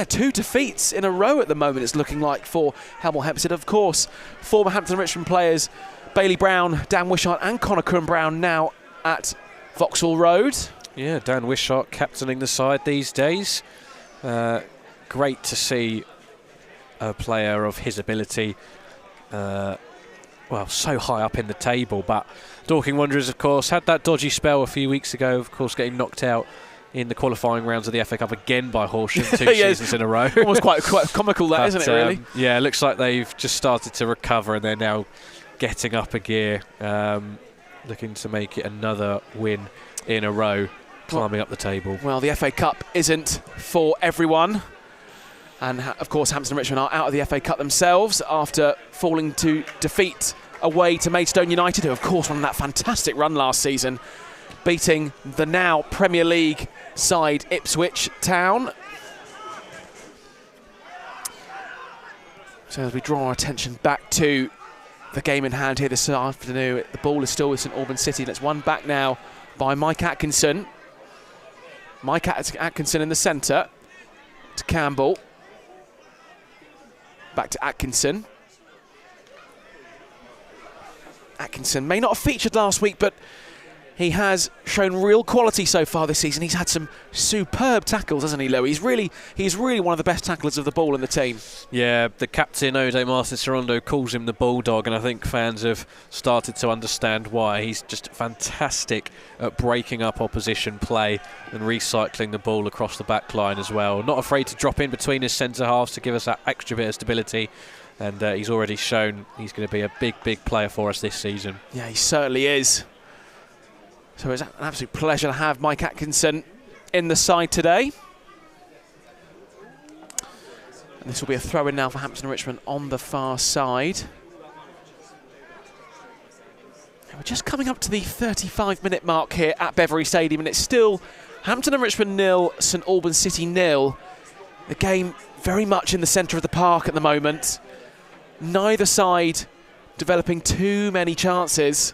2 defeats in a row at the moment it's looking like for Hemel Hempstead. Of course, former Hampton Richmond players Bailey Brown, Dan Wishart and Connor Curran Brown now at Vauxhall Road. Yeah, Dan Wishart captaining the side these days. Great to see a player of his ability. Well, so high up in the table, but Dorking Wanderers, of course, had that dodgy spell a few weeks ago, of course, getting knocked out in the qualifying rounds of the FA Cup again by Horsham 2 seasons in a row. Almost quite comical, that, isn't it, really? Yeah, it looks like they've just started to recover and they're now getting up a gear, looking to make it another win in a row, climbing up the table. Well, the FA Cup isn't for everyone. And, of course, Hampton Richmond are out of the FA Cup themselves after falling to defeat away to Maidstone United, who, of course, won that fantastic run last season, beating the now Premier League side Ipswich Town. So as we draw our attention back to the game in hand here this afternoon, the ball is still with St Albans City, and it's won back now by Mike Atkinson. Mike Atkinson in the centre to Campbell. Back to Atkinson. Atkinson may not have featured last week, but he has shown real quality so far this season. He's had some superb tackles, hasn't he, Louis? He's really one of the best tacklers of the ball in the team. Yeah, the captain, Ode Martin Sorondo, calls him the Bulldog, and I think fans have started to understand why. He's just fantastic at breaking up opposition play and recycling the ball across the back line as well. Not afraid to drop in between his centre halves to give us that extra bit of stability. And he's already shown he's going to be a big player for us this season. Yeah, he certainly is. So it's an absolute pleasure to have Mike Atkinson in the side today. And this will be a throw-in now for Hampton Richmond on the far side. And we're just coming up to the 35-minute mark here at Beveree Stadium, and it's still Hampton and Richmond 0, St Albans City 0. The game very much in the centre of the park at the moment. Neither side developing too many chances.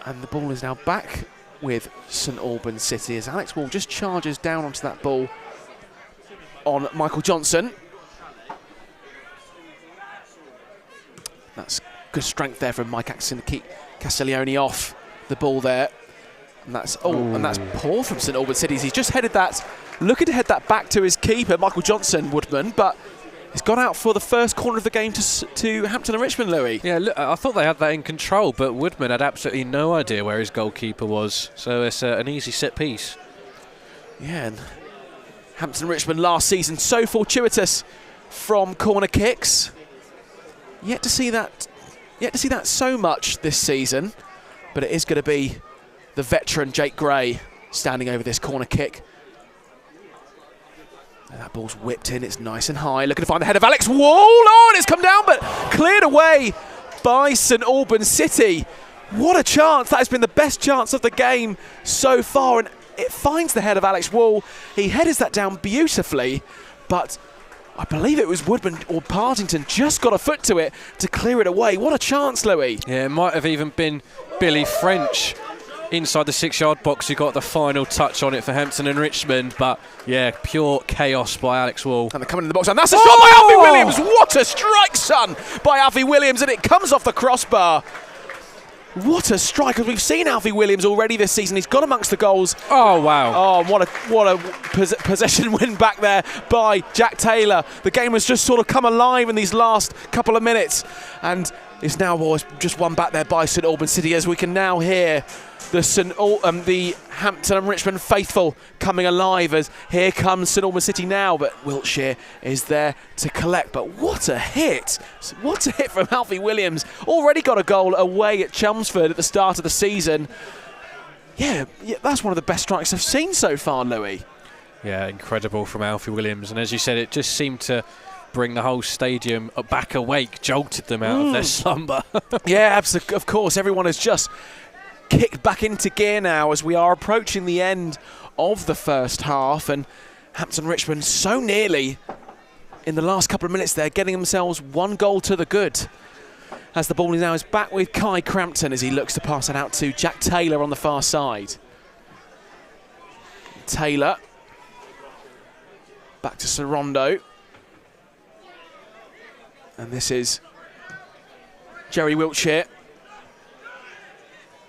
And the ball is now back with St Albans City as Alex Wall just charges down onto that ball on Michael Johnson. That's good strength there from Mike Atkinson to keep Castiglione off the ball there. And that's poor from St Albans City. He's just headed that, looking to head that back to his keeper, Michael Johnson, Woodman, but he's gone out for the first corner of the game to Hampton and Richmond, Louis. Yeah, look, I thought they had that in control, but Woodman had absolutely no idea where his goalkeeper was. So it's an easy set piece. Yeah, and Hampton and Richmond last season so fortuitous from corner kicks. Yet to see that so much this season, but it is going to be the veteran Jake Gray standing over this corner kick. And that ball's whipped in, it's nice and high. Looking to find the head of Alex Wall. Oh, and it's come down, but cleared away by St Albans City. What a chance. That has been the best chance of the game so far. And it finds the head of Alex Wall. He headers that down beautifully, but I believe it was Woodman or Partington just got a foot to it to clear it away. What a chance, Louis. Yeah, it might have even been Billy French inside the 6-yard box who got the final touch on it for Hampton and Richmond, but yeah, pure chaos by Alex Wall. And they're coming in the box, and that's a shot by Alfie Williams. What a strike, son, by Alfie Williams, and it comes off the crossbar. What a strike, as we've seen Alfie Williams already this season. He's got amongst the goals. Oh, wow. Oh, what a possession win back there by Jack Taylor. The game has just sort of come alive in these last couple of minutes, and it's now just won back there by St Albans City, as we can now hear the Hampton and Richmond faithful coming alive, as here comes St Albans City now, but Wiltshire is there to collect. But what a hit! What a hit from Alfie Williams. Already got a goal away at Chelmsford at the start of the season. Yeah, that's one of the best strikes I've seen so far, Louis. Yeah, incredible from Alfie Williams. And as you said, it just seemed to bring the whole stadium back awake, jolted them out of their slumber. Yeah, absolutely. Of course, everyone has just kicked back into gear now as we are approaching the end of the first half, and Hampton Richmond so nearly in the last couple of minutes there getting themselves one goal to the good, as the ball now is back with Kai Crampton as he looks to pass it out to Jack Taylor on the far side. Taylor back to Sorondo, and this is Jerry Wiltshire.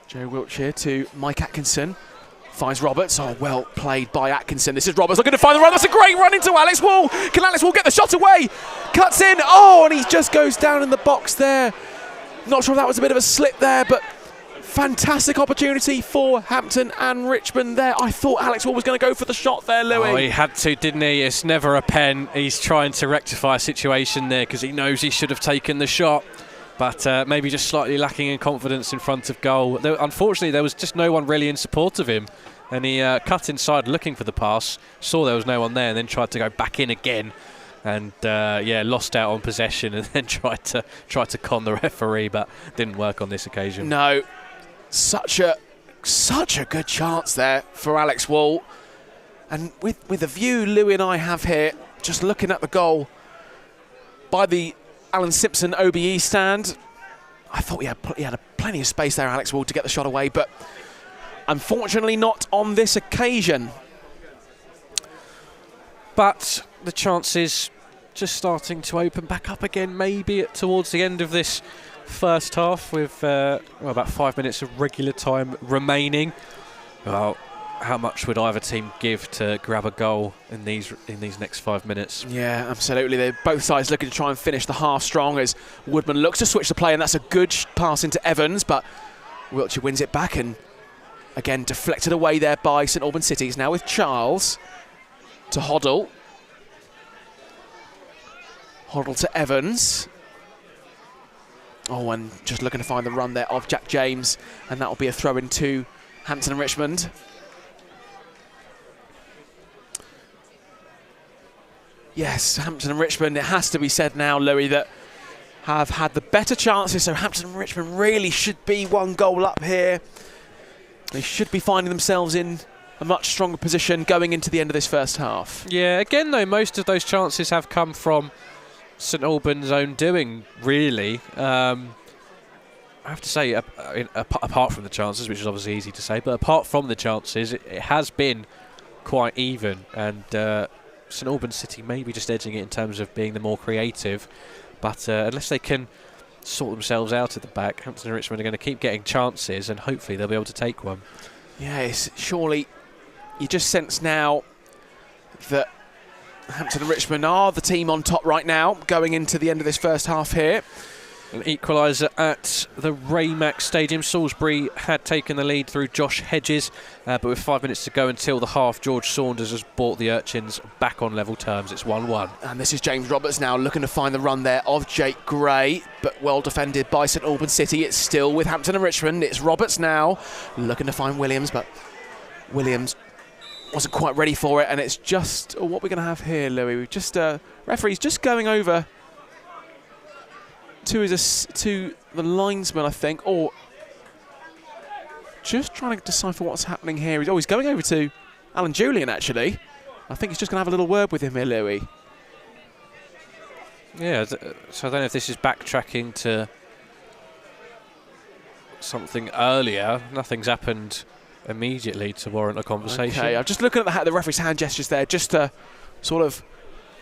Jerry Wiltshire to Mike Atkinson. Finds Roberts. Oh, well played by Atkinson. This is Roberts looking to find the run. That's a great run into Alex Wall. Can Alex Wall get the shot away? Cuts in. Oh, and he just goes down in the box there. Not sure if that was a bit of a slip there, but fantastic opportunity for Hampton and Richmond there. I thought Alex Wall was going to go for the shot there, Louis. Oh, he had to, didn't he? It's never a pen. He's trying to rectify a situation there because he knows he should have taken the shot. But maybe just slightly lacking in confidence in front of goal. Unfortunately, there was just no one really in support of him. And he cut inside looking for the pass, saw there was no one there, and then tried to go back in again. And, lost out on possession and then tried to con the referee, but didn't work on this occasion. No, such a good chance there for Alex Wall. And with the view Louis and I have here, just looking at the goal by the Alan Simpson OBE stand, I thought he had plenty of space there, Alex Wall, to get the shot away, but unfortunately not on this occasion. But the chances just starting to open back up again, maybe towards the end of this first half with about 5 minutes of regular time remaining. Well, how much would either team give to grab a goal in these next 5 minutes? Yeah, absolutely. They're both sides looking to try and finish the half strong as Woodman looks to switch the play, and that's a good pass into Evans, but Wiltshire wins it back and again deflected away there by St Albans City. He's now with Charles to Hoddle. Hoddle to Evans. Oh, and just looking to find the run there of Jack James, and that'll be a throw in to Hampton and Richmond. Yes, Hampton and Richmond, it has to be said now, Louis, that have had the better chances, so Hampton and Richmond really should be one goal up here. They should be finding themselves in a much stronger position going into the end of this first half. Yeah, again, though, most of those chances have come from St Albans' own doing, really. I have to say, apart from the chances, which is obviously easy to say, but apart from the chances, it has been quite even, and St Albans City maybe just edging it in terms of being the more creative, but unless they can sort themselves out at the back, Hampton and Richmond are going to keep getting chances, and hopefully they'll be able to take one. Yes, surely you just sense now that Hampton and Richmond are the team on top right now, going into the end of this first half here. An equaliser at the Raymack Stadium. Salisbury had taken the lead through Josh Hedges, but with 5 minutes to go until the half, George Saunders has brought the Urchins back on level terms. It's 1-1. And this is James Roberts now looking to find the run there of Jake Gray, but well defended by St Albans City. It's still with Hampton and Richmond. It's Roberts now looking to find Williams, but Williams wasn't quite ready for it, and it's just what we're going to have here, Louis. We've just referee's just going over to the linesman, I think, or just trying to decipher what's happening here. He's going over to Alan Julian, actually. I think he's just going to have a little word with him here, Louis. Yeah, so I don't know if this is backtracking to something earlier. Nothing's happened immediately to warrant a conversation. Okay, I'm just looking at the referee's hand gestures there, just to sort of,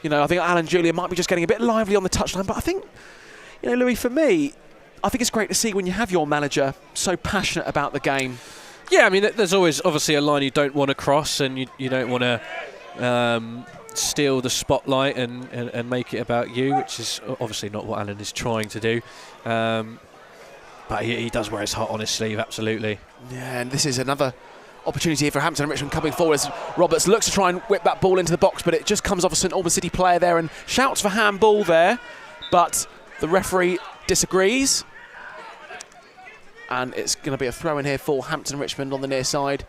I think Alan Julian might be just getting a bit lively on the touchline, but I think, Louis, for me, I think it's great to see when you have your manager so passionate about the game. Yeah, I mean, there's always obviously a line you don't want to cross, and you don't want to steal the spotlight and make it about you, which is obviously not what Alan is trying to do. But he does wear his heart on his sleeve, absolutely. Yeah, and this is another opportunity here for Hampton and Richmond coming forward as Roberts looks to try and whip that ball into the box, but it just comes off a St Albans City player there and shouts for handball there, but the referee disagrees. And it's going to be a throw in here for Hampton and Richmond on the near side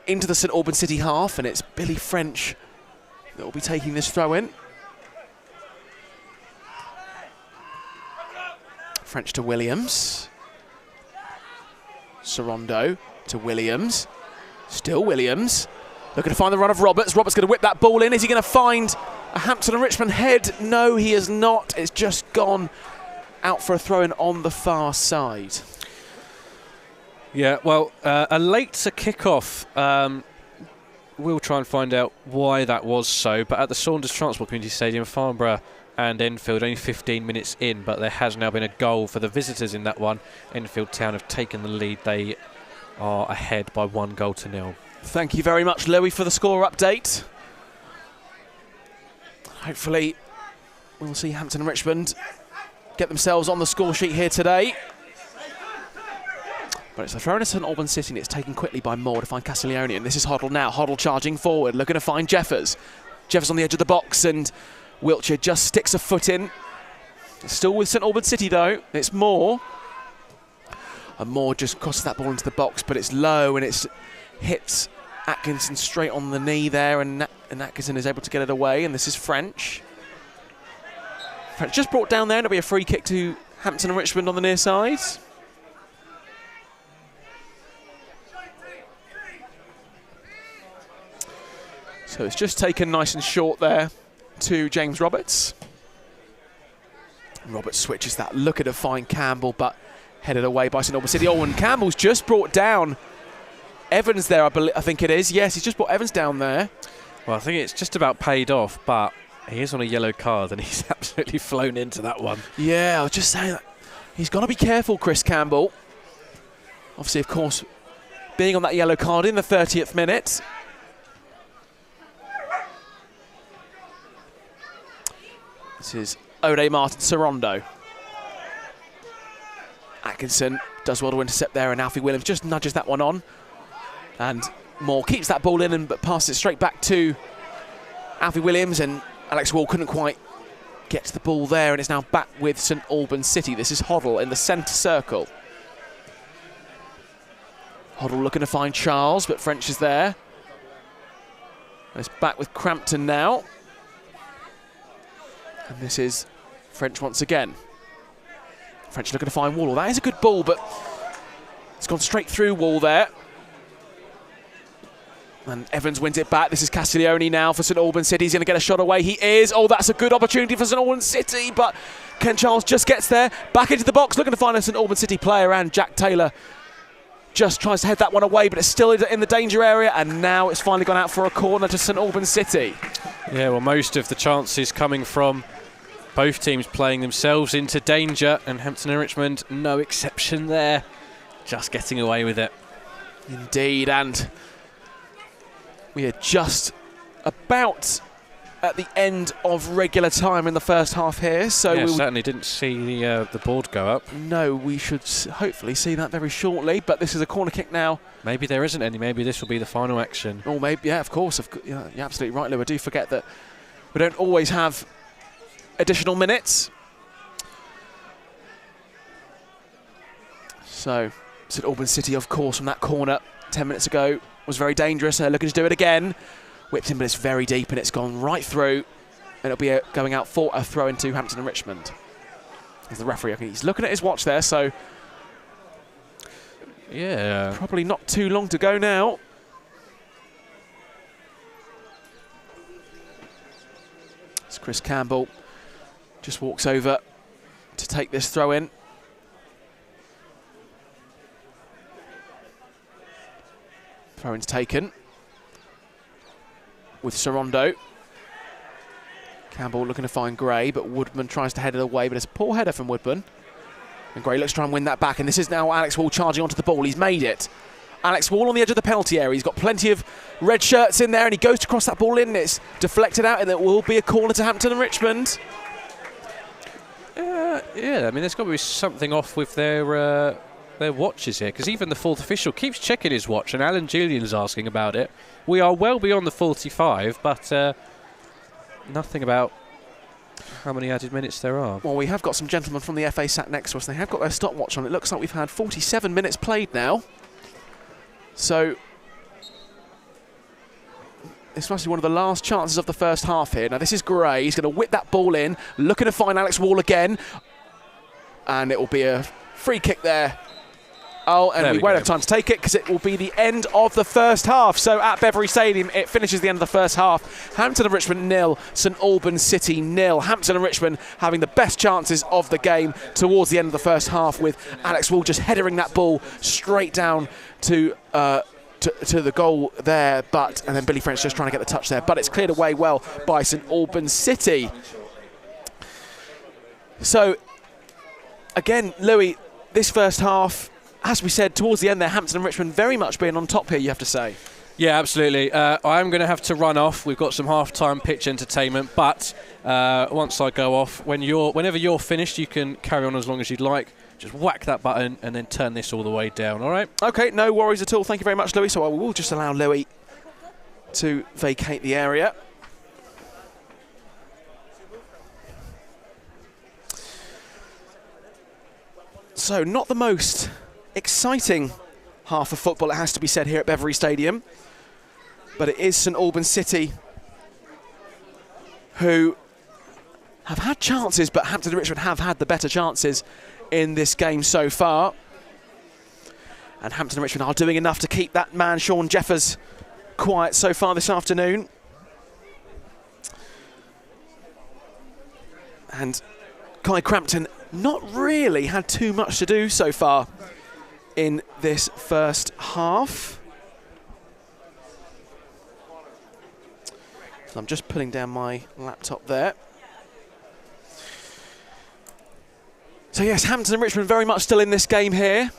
into the St Albans City half, and it's Billy French that will be taking this throw in. French to Williams. Sorondo to Williams. Still Williams. Looking to find the run of Roberts. Roberts going to whip that ball in. Is he going to find a Hampton and Richmond head? No, he is not. It's just gone out for a throw-in on the far side. Yeah, well, a later kick-off. We'll try and find out why that was so. But at the Saunders Transport Community Stadium, Farnborough and Enfield, only 15 minutes in, but there has now been a goal for the visitors in that one. Enfield Town have taken the lead. They are ahead by 1-0. Thank you very much, Louis, for the score update. Hopefully, we'll see Hampton Richmond get themselves on the score sheet here today. But it's a throw in at St Albans City, and it's taken quickly by Moore to find Castiglione. And this is Hoddle now. Hoddle charging forward, looking to find Jeffers. Jeffers on the edge of the box, and Wiltshire just sticks a foot in. It's still with St Albans City, though. It's Moore. And Moore just crosses that ball into the box, but it's low, and it hits Atkinson straight on the knee there, and Atkinson is able to get it away, and this is French. French just brought down there, and it'll be a free kick to Hampton and Richmond on the near side. So it's just taken nice and short there to James Roberts. Roberts switches that, looking to find Campbell, but headed away by St Albans City. Oh, and Campbell's just brought down Evans there, I think it is. Yes, he's just brought Evans down there. Well, I think it's just about paid off, but he is on a yellow card, and he's absolutely flown into that one. Yeah, I was just saying that. He's got to be careful, Chris Campbell. Obviously, of course, being on that yellow card in the 30th minute. This is Ode Martin Sorondo. Atkinson does well to intercept there, and Alfie Williams just nudges that one on. And Moore keeps that ball in, but passes it straight back to Alfie Williams, and Alex Wall couldn't quite get to the ball there, and it's now back with St Albans City. This is Hoddle in the centre circle. Hoddle looking to find Charles, but French is there. And it's back with Crampton now. And this is French once again. French looking to find Wall. That is a good ball, but it's gone straight through Wall there. And Evans wins it back. This is Castiglione now for St Albans City. He's going to get a shot away. He is. Oh, that's a good opportunity for St Albans City, but Ken Charles just gets there. Back into the box, looking to find a St Albans City player, and Jack Taylor just tries to head that one away, but it's still in the danger area, and now it's finally gone out for a corner to St Albans City. Yeah, well, most of the chances coming from both teams playing themselves into danger, and Hampton and Richmond, no exception there. Just getting away with it. Indeed, and we are just about at the end of regular time in the first half here. So yeah, certainly didn't see the board go up. No, we should hopefully see that very shortly, but this is a corner kick now. Maybe there isn't any. Maybe this will be the final action. Oh, maybe, yeah, of course. You're absolutely right, Lou. I do forget that we don't always have additional minutes. So, St Albans City, of course, from that corner 10 minutes ago was very dangerous. They're looking to do it again. Whipped in, but it's very deep, and it's gone right through. And it'll be going out for a throw into Hampton and Richmond. As the referee, he's looking at his watch there, so yeah, probably not too long to go now. As Chris Campbell just walks over to take this throw in. Throw-in's taken with Sorondo. Campbell looking to find Gray, but Woodman tries to head it away, but it's a poor header from Woodman. And Gray looks to try and win that back, and this is now Alex Wall charging onto the ball. He's made it. Alex Wall on the edge of the penalty area. He's got plenty of red shirts in there, and he goes to cross that ball in. It's deflected out, and it will be a corner to Hampton and Richmond. Yeah, I mean, there's got to be something off with their watches here, because even the fourth official keeps checking his watch, and Alan Julian's asking about it. We are well beyond the 45, but nothing about how many added minutes there are. Well, we have got some gentlemen from the FA sat next to us. They have got their stopwatch on. It looks like we've had 47 minutes played now. So this must be one of the last chances of the first half here. Now this is Gray. He's going to whip that ball in, looking to find Alex Wall again. And it will be a free kick there. Oh, and we won't have time to take it because it will be the end of the first half. So at Beveree Stadium, it finishes the end of the first half. Hampton and Richmond 0, St Albans City 0. Hampton and Richmond having the best chances of the game towards the end of the first half, with Alex Wall just headering that ball straight down to the goal there. And then Billy French just trying to get the touch there. But it's cleared away well by St Albans City. So, again, Louis, this first half, as we said towards the end there, Hampton and Richmond very much being on top here, you have to say. Yeah, absolutely. I'm going to have to run off. We've got some half-time pitch entertainment, but once I go off, whenever you're finished, you can carry on as long as you'd like. Just whack that button and then turn this all the way down, all right? Okay, no worries at all. Thank you very much, Louis. So I will just allow Louis to vacate the area. So not the most exciting half of football, it has to be said, here at Beveree Stadium. But it is St Albans City who have had chances, but Hampton and Richmond have had the better chances in this game so far. And Hampton and Richmond are doing enough to keep that man, Sean Jeffers, quiet so far this afternoon. And Kai Crampton not really had too much to do so far in this first half. So I'm just putting down my laptop there. So yes, Hampton and Richmond very much still in this game here.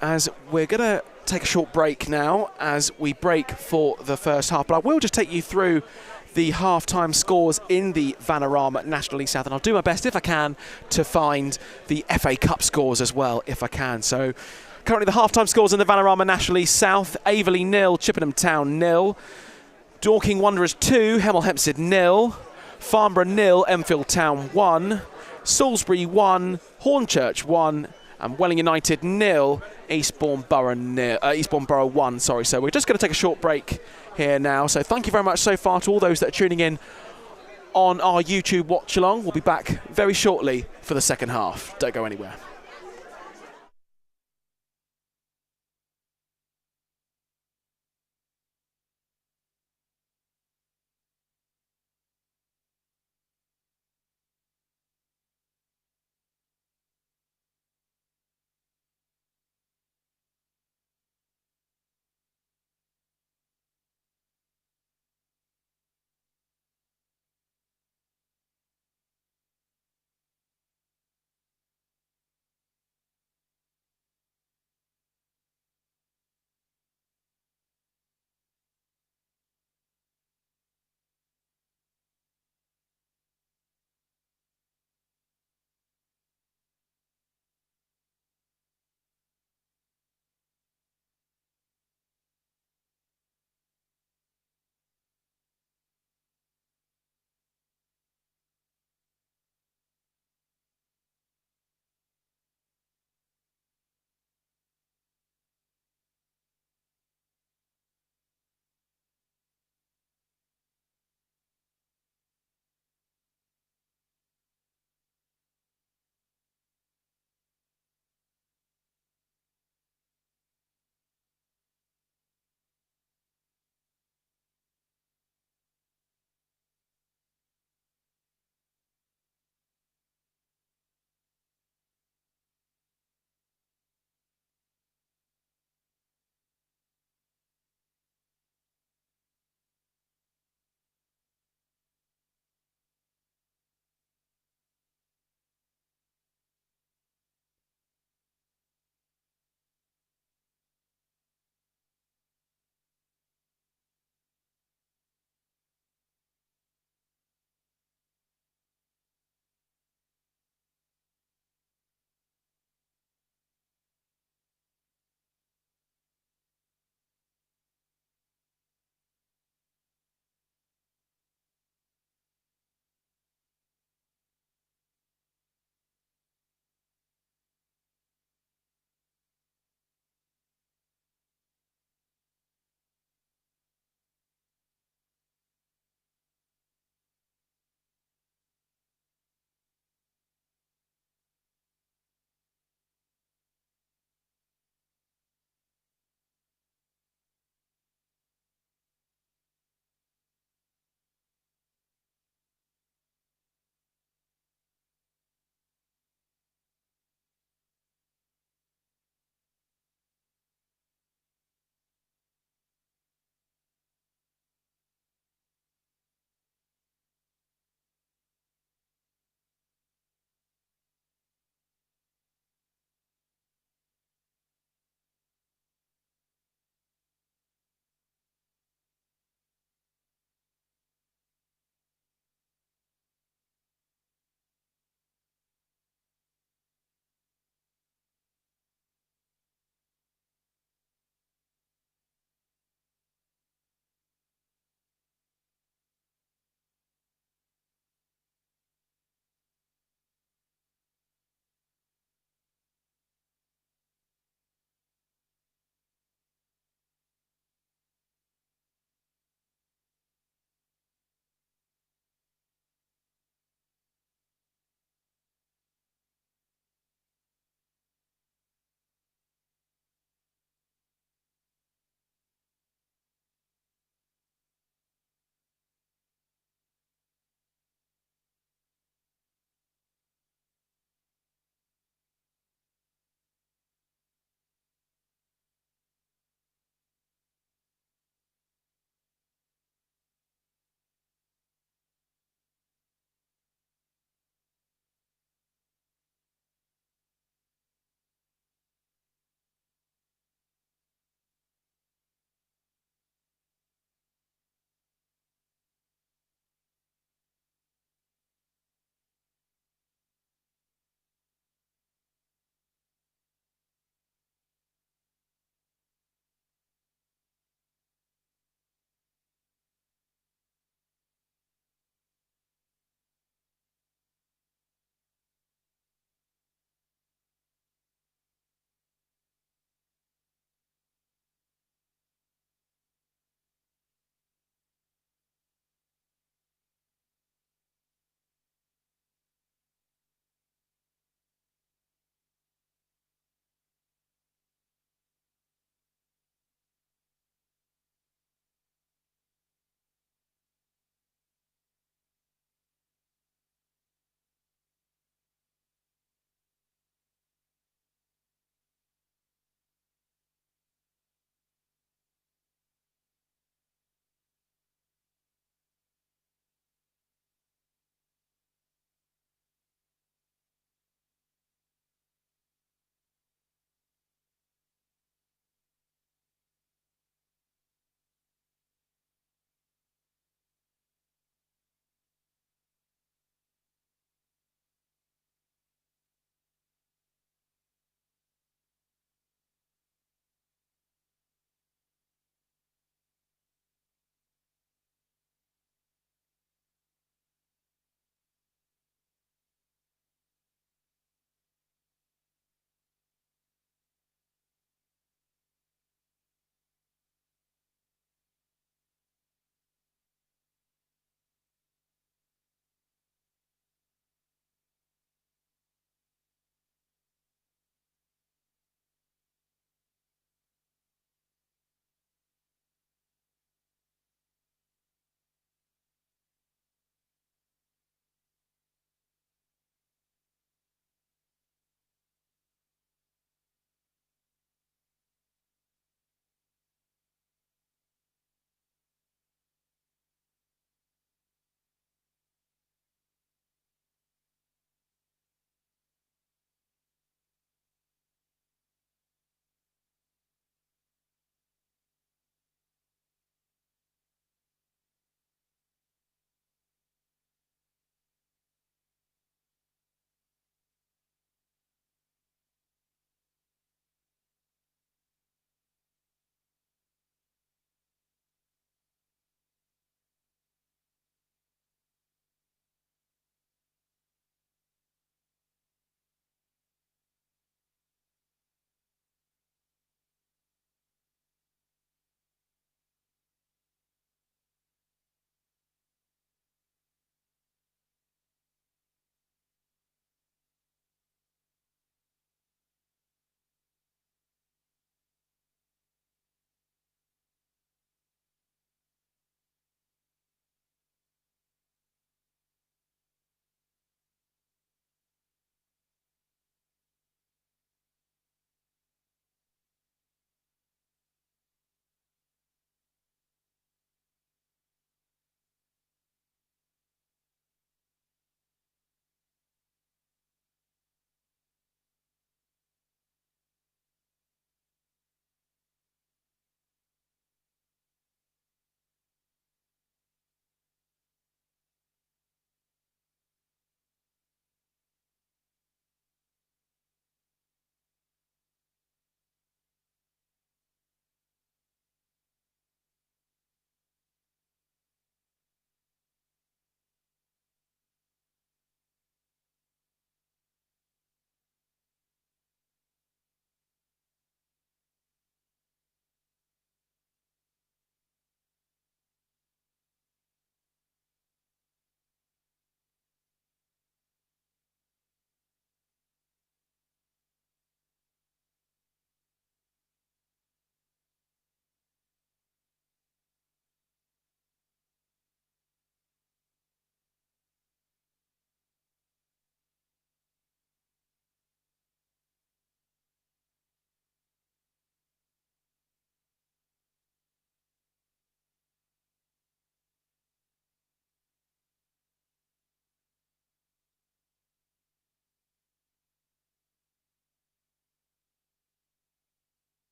As we're going to take a short break now as we break for the first half. But I will just take you through the half-time scores in the Vanarama National League South, and I'll do my best if I can to find the FA Cup scores as well if I can. So currently the half-time scores in the Vanarama National League South: Averley 0, Chippenham Town 0, Dorking Wanderers 2, Hemel Hempstead 0, Farnborough 0, Enfield Town 1, Salisbury 1, Hornchurch 1, and Welling United 0, Eastbourne Borough 1. Sorry. So we're just going to take a short break here now. So thank you very much so far to all those that are tuning in on our YouTube watch along. We'll be back very shortly for the second half. Don't go anywhere.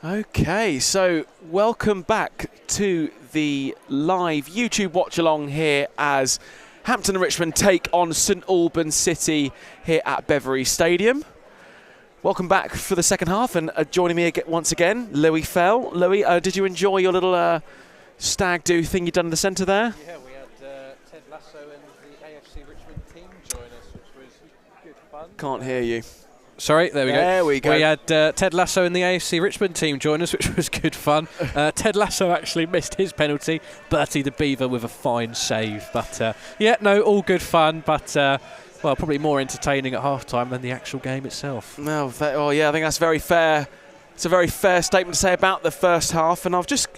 Okay, so welcome back to the live YouTube watch-along here as Hampton and Richmond take on St Albans City here at Beveree Stadium. Welcome back for the second half, and joining me once again, Louis Fell. Louis, did you enjoy your little stag do thing you've done in the centre there? Yeah, we had Ted Lasso and the AFC Richmond team join us, which was good fun. Can't hear you. Sorry, there we go. There we go. We had Ted Lasso and the AFC Richmond team join us, which was good fun. Ted Lasso actually missed his penalty. Bertie the Beaver with a fine save. But, yeah, no, all good fun. But, well, probably more entertaining at half-time than the actual game itself. No, yeah, I think that's very fair. It's a very fair statement to say about the first half. And I've just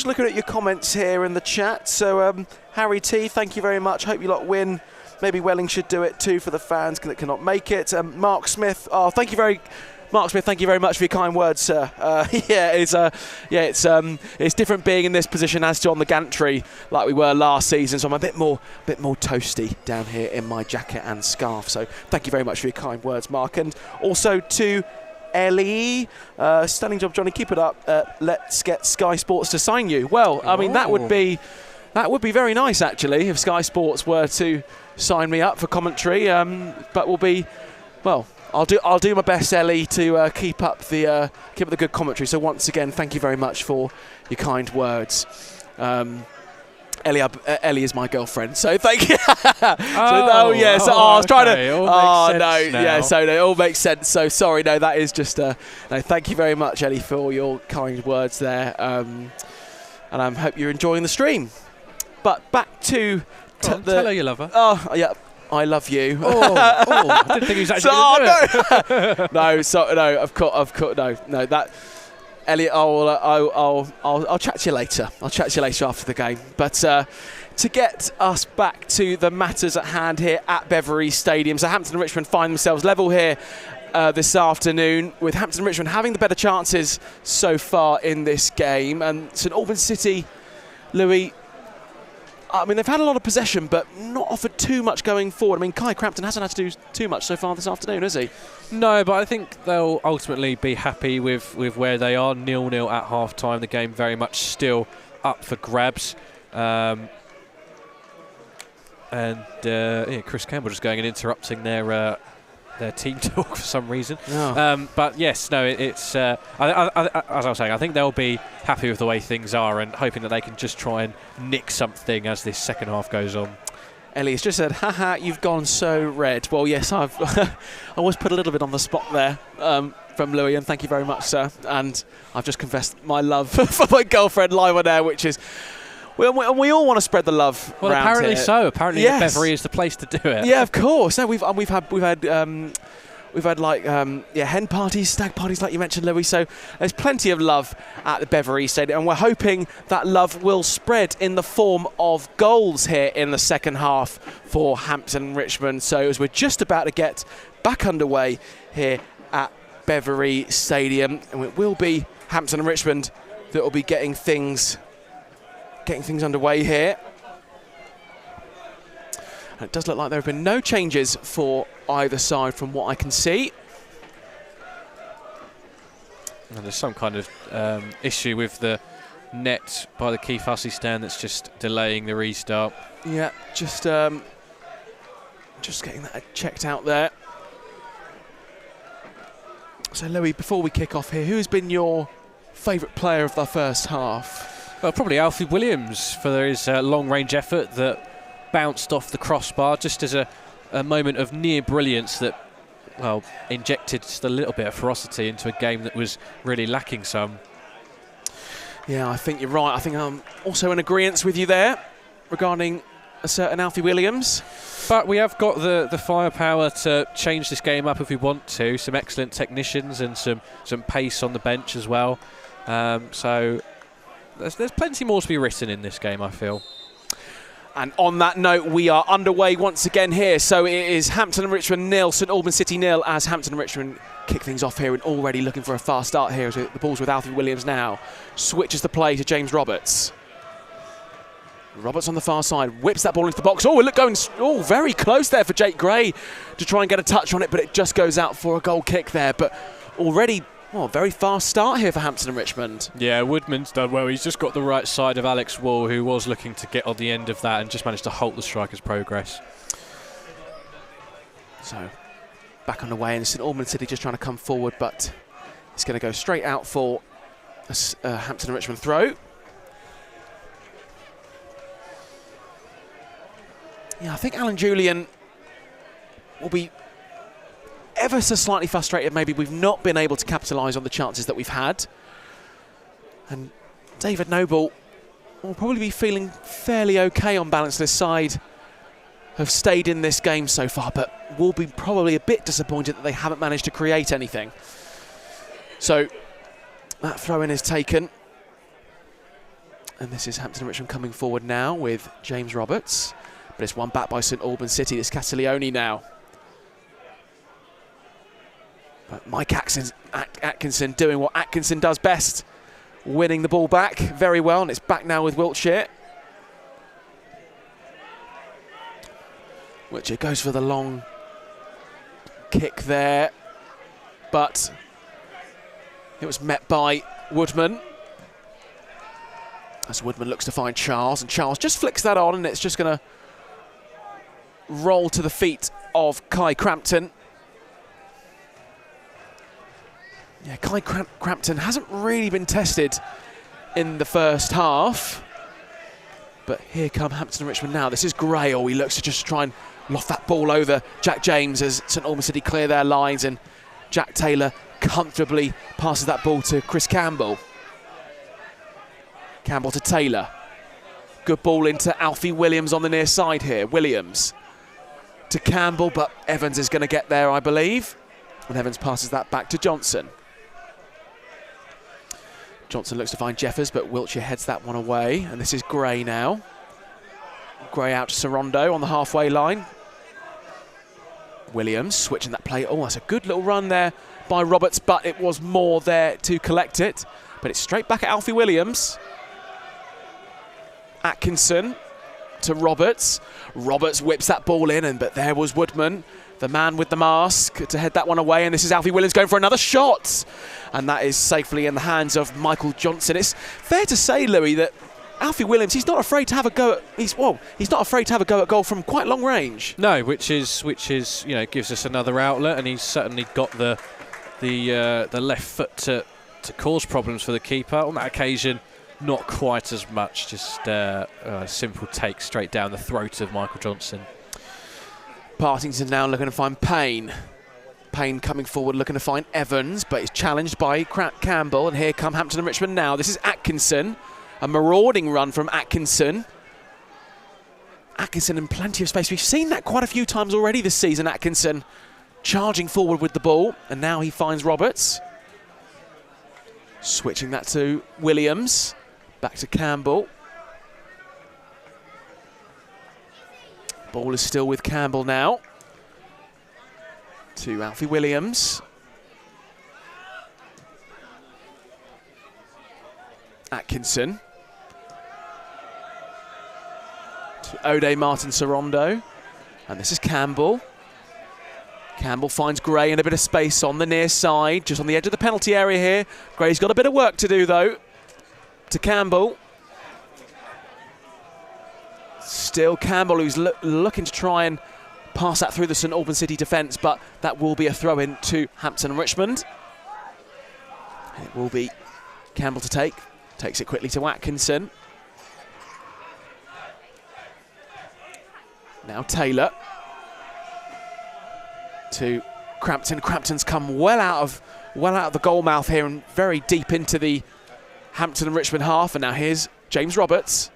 looking at your comments here in the chat. So, Harry T, thank you very much. Hope you lot win. Maybe Welling should do it too for the fans that cannot make it. Mark Smith, Mark Smith, thank you very much for your kind words, sir. It's different being in this position as to on the gantry like we were last season. So I'm a bit more toasty down here in my jacket and scarf. So thank you very much for your kind words, Mark, and also to Ellie, stunning job, Johnny. Keep it up. Let's get Sky Sports to sign you. Well, I mean that would be very nice actually if Sky Sports were to sign me up for commentary, but I'll do my best, Ellie, to keep up the good commentary. So once again, thank you very much for your kind words. Ellie is my girlfriend, so thank you. I was trying to. It all makes sense. So sorry, no, that is just. No, thank you very much, Ellie, for all your kind words there, and I hope you're enjoying the stream. But back to. Tell her you love her. Oh, yeah, I love you. I didn't think he was actually going to do it. No, that, Elliot, I'll chat to you later. I'll chat to you later after the game. But to get us back to the matters at hand here at Beveree Stadium, so Hampton and Richmond find themselves level here this afternoon, with Hampton and Richmond having the better chances so far in this game. And St Albans City, Louis, I mean, they've had a lot of possession, but not offered too much going forward. I mean, Kai Crampton hasn't had to do too much so far this afternoon, has he? No, but I think they'll ultimately be happy with where they are. 0-0 at half-time. The game very much still up for grabs. Chris Campbell just going and interrupting their team talk for some reason. Oh. But yes, no, it's as I was saying, I think they'll be happy with the way things are and hoping that they can just try and nick something as this second half goes on. Ellie's just said, haha, you've gone so red. Well, yes, I've I was put a little bit on the spot there from Louis, and thank you very much, sir. And I've just confessed my love for my girlfriend live on air, which is... We all want to spread the love. Well, around apparently here. so. Apparently, yes. Beveree is the place to do it. Yeah, of course. No, we've had hen parties, stag parties, like you mentioned, Louis. So there's plenty of love at the Beveree Stadium, and we're hoping that love will spread in the form of goals here in the second half for Hampton and Richmond. So as we're just about to get back underway here at Beveree Stadium, and it will be Hampton and Richmond that will be getting things underway here. And it does look like there have been no changes for either side from what I can see. And there's some kind of issue with the net by the Keith Hussey stand that's just delaying the restart. Yeah, just getting that checked out there. So Louis, before we kick off here, who's been your favourite player of the first half? Well, probably Alfie Williams for his long-range effort that bounced off the crossbar, just as a moment of near brilliance that, well, injected just a little bit of ferocity into a game that was really lacking some. Yeah, I think you're right. I think I'm also in agreement with you there regarding a certain Alfie Williams. But we have got the firepower to change this game up if we want to. Some excellent technicians and some pace on the bench as well. So there's plenty more to be written in this game, I feel. And on that note, we are underway once again here. So it is Hampton and Richmond 0, St Albans City 0, as Hampton and Richmond kick things off here and already looking for a fast start here. The ball's with Alfie Williams now. Switches the play to James Roberts. Roberts on the far side, whips that ball into the box. Oh, look, going very close there for Jake Gray to try and get a touch on it, but it just goes out for a goal kick there. But already Well, very fast start here for Hampton and Richmond. Yeah, Woodman's done well. He's just got the right side of Alex Wall, who was looking to get on the end of that and just managed to halt the striker's progress. So, back on the way, and St Albans City just trying to come forward, but it's going to go straight out for a Hampton and Richmond throw. Yeah, I think Alan Julian will be ever so slightly frustrated. Maybe we've not been able to capitalise on the chances that we've had. And David Noble will probably be feeling fairly okay on balance. This side have stayed in this game so far, but will be probably a bit disappointed that they haven't managed to create anything. So that throw-in is taken. And this is Hampton and Richmond coming forward now with James Roberts. But it's won back by St Albans City. It's Castiglione now. But Mike Atkinson doing what Atkinson does best, winning the ball back very well, and it's back now with Wiltshire. Wiltshire goes for the long kick there, but it was met by Woodman. As Woodman looks to find Charles, and Charles just flicks that on, and it's just going to roll to the feet of Kai Crampton. Yeah, Kai Crampton hasn't really been tested in the first half. But here come Hampton and Richmond now. This is Gray. He looks to just try and loft that ball over Jack James as St Albans City clear their lines, and Jack Taylor comfortably passes that ball to Chris Campbell. Campbell to Taylor. Good ball into Alfie Williams on the near side here. Williams to Campbell, but Evans is going to get there, I believe. And Evans passes that back to Johnson. Johnson looks to find Jeffers, but Wiltshire heads that one away. And this is Gray now. Gray out to Sorondo on the halfway line. Williams switching that play. Oh, that's a good little run there by Roberts, but it was more there to collect it. But it's straight back at Alfie Williams. Atkinson to Roberts. Roberts whips that ball in, but there was Woodman, the man with the mask, to head that one away. And this is Alfie Williams going for another shot. And that is safely in the hands of Michael Johnson. It's fair to say, Louis, that Alfie Williams, he's not afraid to have a go at, he's not afraid to have a go at goal from quite long range. No, which is gives us another outlet, and he's certainly got the left foot to cause problems for the keeper. On that occasion, not quite as much, just a simple take straight down the throat of Michael Johnson. Partington now looking to find Payne. Payne coming forward looking to find Evans, but he's challenged by Campbell, and here come Hampton and Richmond now. This is Atkinson, a marauding run from Atkinson. Atkinson in plenty of space. We've seen that quite a few times already this season, Atkinson charging forward with the ball, and now he finds Roberts. Switching that to Williams, back to Campbell. Ball is still with Campbell now. To Alfie Williams. Atkinson. To Ode Martin Sorondo. And this is Campbell. Campbell finds Gray in a bit of space on the near side, just on the edge of the penalty area here. Gray's got a bit of work to do, though. To Campbell. Still Campbell, who's looking to try and pass that through the St Albans City defence, but that will be a throw-in to Hampton and Richmond. It will be Campbell to take. Takes it quickly to Atkinson. Now Taylor. To Crampton. Crampton's come well out of the goal mouth here and very deep into the Hampton and Richmond half. And now here's James Roberts.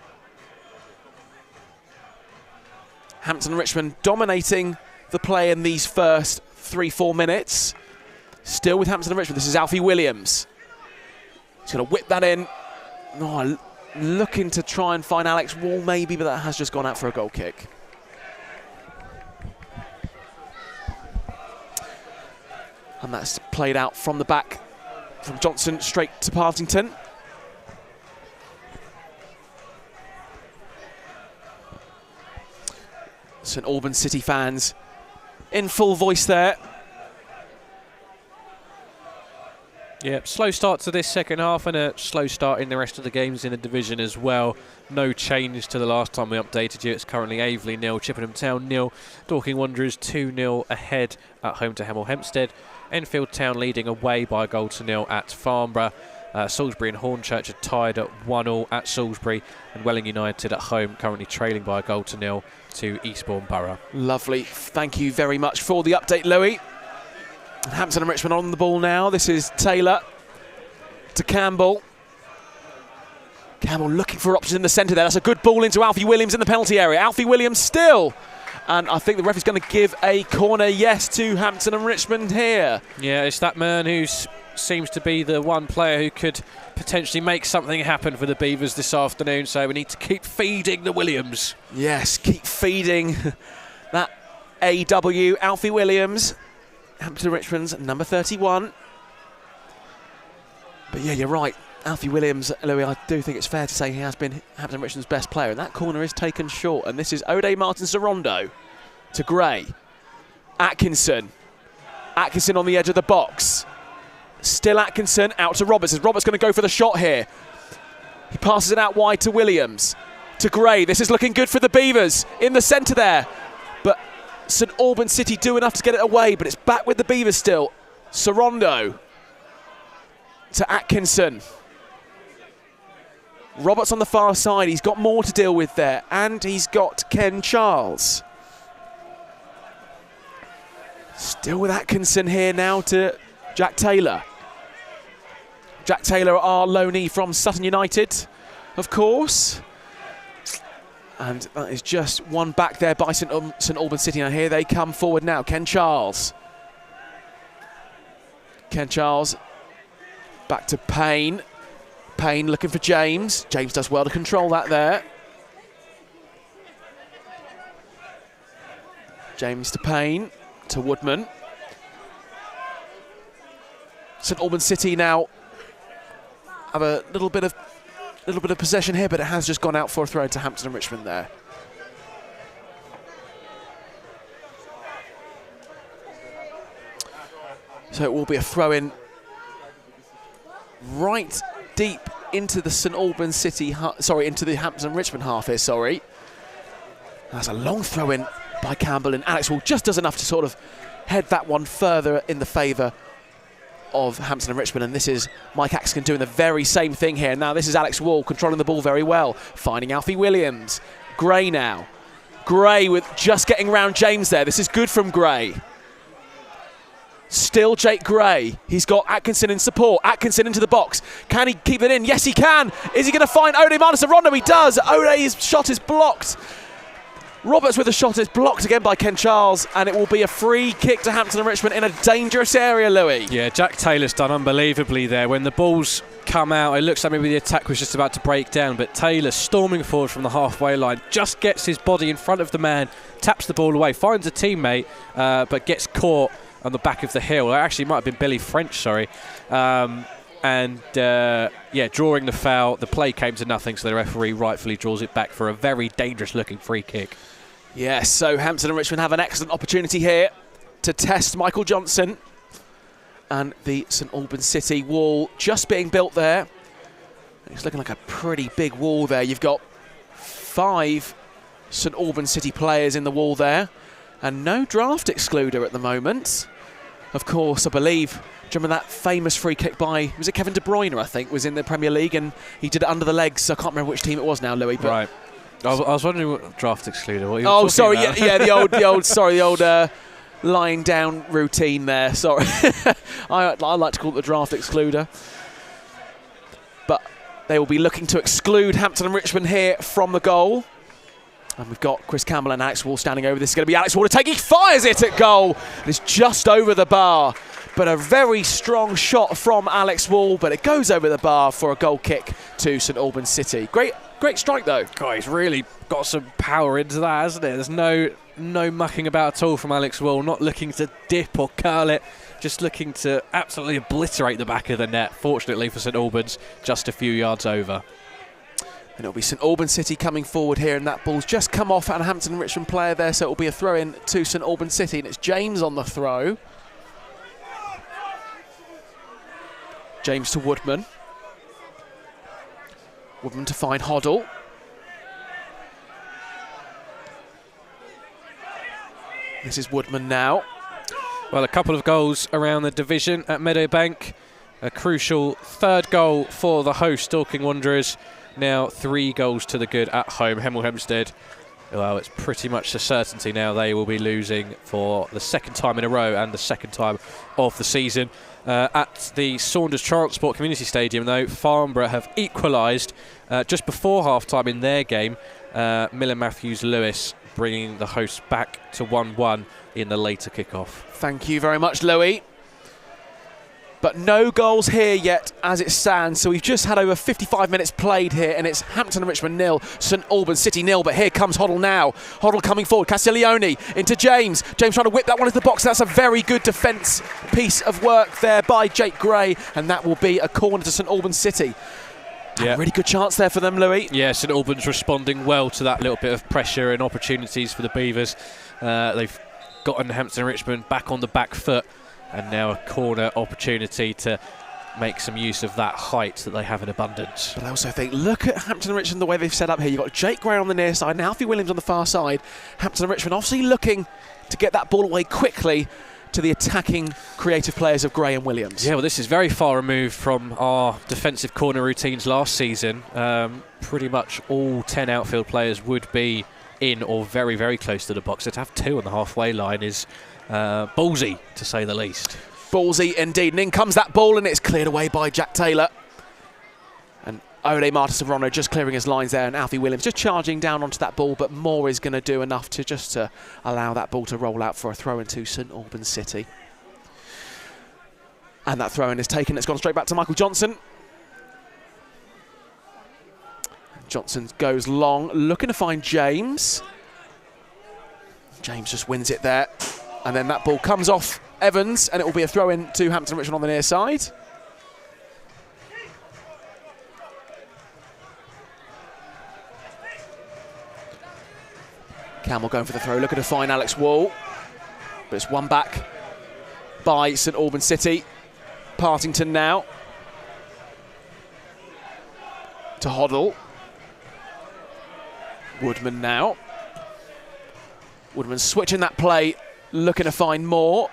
Hampton and Richmond dominating the play in these first 3-4 minutes. Still with Hampton and Richmond. This is Alfie Williams. He's going to whip that in. Oh, looking to try and find Alex Wall maybe, but that has just gone out for a goal kick. And that's played out from the back from Johnson straight to Partington. St Albans City fans in full voice there. Yeah, slow start to this second half and a slow start in the rest of the games in the division as well. No change to the last time we updated you. It's currently Aveley 0, Chippenham Town 0, Dorking Wanderers 2-0 ahead at home to Hemel Hempstead. Enfield Town leading away by a goal to 0 at Farnborough. Salisbury and Hornchurch are tied at 1-1 at Salisbury, and Welling United at home currently trailing by a goal to 0 to Eastbourne Borough. Lovely. Thank you very much for the update, Louis. Hampton and Richmond on the ball now. This is Taylor to Campbell. Campbell looking for options in the centre there. That's a good ball into Alfie Williams in the penalty area. Alfie Williams still. And I think the referee's going to give a corner, yes, to Hampton and Richmond here. Yeah, it's that man who seems to be the one player who could potentially make something happen for the Beavers this afternoon. So we need to keep feeding the Williams. Yes, keep feeding that AW, Alfie Williams. Hampton Richmond's number 31. But yeah, you're right. Alfie Williams, Louis, I do think it's fair to say he has been Hampton Richmond's best player. And that corner is taken short. And this is Ode Martin Sorondo to Gray. Atkinson. Atkinson on the edge of the box. Still Atkinson out to Roberts. Is Roberts going to go for the shot here? He passes it out wide to Williams. To Gray. This is looking good for the Beavers. In the centre there. But St Albans City do enough to get it away, but it's back with the Beavers still. Sorondo to Atkinson. Roberts on the far side, he's got more to deal with there, and he's got Ken Charles. Still with Atkinson here now to Jack Taylor. Jack Taylor, our loanee from Sutton United, of course. And that is just one back there by St Albans City. Now here they come forward now. Ken Charles. Ken Charles back to Payne. Payne looking for James. James does well to control that there. James to Payne, to Woodman. St Albans City now have a little bit of possession here, but it has just gone out for a throw to Hampton and Richmond there. So it will be a throw-in right deep into the St Albans City, into the Hampton and Richmond half here, sorry. That's a long throw-in by Campbell, and Alex Wall just does enough to sort of head that one further in the favour of Hampton and Richmond, and this is Mike Axkin doing the very same thing here. Now this is Alex Wall controlling the ball very well, finding Alfie Williams. Gray now. Gray with just getting round James there. This is good from Gray. Still Jake Gray. He's got Atkinson in support. Atkinson into the box. Can he keep it in? Yes, he can. Is he going to find Ode Martin Sorondo? He does. Ode's shot is blocked. Roberts with a shot is blocked again by Ken Charles, and it will be a free kick to Hampton and Richmond in a dangerous area, Louis. Yeah, Jack Taylor's done unbelievably there. When the ball's come out, it looks like maybe the attack was just about to break down, but Taylor storming forward from the halfway line, just gets his body in front of the man, taps the ball away, finds a teammate, but gets caught on the back of the hill. It actually might have been Billy French, sorry. Drawing the foul. The play came to nothing, so the referee rightfully draws it back for a very dangerous-looking free kick. Yes, so Hampton and Richmond have an excellent opportunity here to test Michael Johnson. And the St Albans City wall just being built there. It's looking like a pretty big wall there. You've got 5 St Albans City players in the wall there, and no draft excluder at the moment. Of course, I believe, do you remember that famous free kick by, was it Kevin De Bruyne, I think, was in the Premier League, and he did it under the legs. I can't remember which team it was now, Louis. But right. I was wondering what draft excluder. What you were sorry, about. the old lying down routine there. Sorry, I like to call it the draft excluder. But they will be looking to exclude Hampton and Richmond here from the goal. And we've got Chris Campbell and Alex Wall standing over. This is going to be Alex Wall to take. He fires it at goal. It's just over the bar. But a very strong shot from Alex Wall, but it goes over the bar for a goal kick to St Albans City. Great strike though. God, he's really got some power into that, hasn't it? There's no mucking about at all from Alex Wall. Not looking to dip or curl it, just looking to absolutely obliterate the back of the net. Fortunately for St Albans, just a few yards over. And it'll be St Albans City coming forward here, and that ball's just come off at a Hampton and Richmond player there, so it'll be a throw-in to St Albans City, and it's James on the throw. James to Woodman. Woodman to find Hoddle. This is Woodman now. Well, a couple of goals around the division at Meadowbank. A crucial third goal for the host Dorking Wanderers. Now 3 goals to the good at home. Hemel Hempstead, well, it's pretty much a certainty now they will be losing for the second time in a row and the second time of the season. At the Saunders Transport Community Stadium, though, Farnborough have equalised just before half-time in their game. Miller Matthews-Lewis bringing the hosts back to 1-1 in the later kick-off. Thank you very much, Louis. But no goals here yet as it stands. So we've just had over 55 minutes played here, and it's Hampton and Richmond 0, St Albans City 0. But here comes Hoddle now. Hoddle coming forward. Castiglione into James. James trying to whip that one into the box. That's a very good defence piece of work there by Jake Gray, and that will be a corner to St Albans City. Yeah, really good chance there for them, Louis. Yeah, St Albans responding well to that little bit of pressure and opportunities for the Beavers. They've gotten Hampton and Richmond back on the back foot, and now a corner opportunity to make some use of that height that they have in abundance. But I also think, look at Hampton and Richmond, the way they've set up here. You've got Jake Gray on the near side and Alfie Williams on the far side. Hampton and Richmond obviously looking to get that ball away quickly to the attacking creative players of Gray and Williams. Yeah, well, this is very far removed from our defensive corner routines last season. Pretty much all 10 outfield players would be in or very, very close to the box. So to have 2 on the halfway line is ballsy, to say the least. Ballsy indeed. And in comes that ball, and it's cleared away by Jack Taylor. And Ole Marta-Serrano just clearing his lines there, and Alfie Williams just charging down onto that ball, but Moore is going to do enough to just allow that ball to roll out for a throw-in to St Albans City. And that throw-in is taken. It's gone straight back to Michael Johnson. Johnson goes long, looking to find James. James just wins it there. And then that ball comes off Evans, and it will be a throw-in to Hampton Richmond on the near side. Campbell going for the throw, looking to find Alex Wall. But it's won back by St Albans City. Partington now. To Hoddle. Woodman now. Woodman switching that play, looking to find Moore.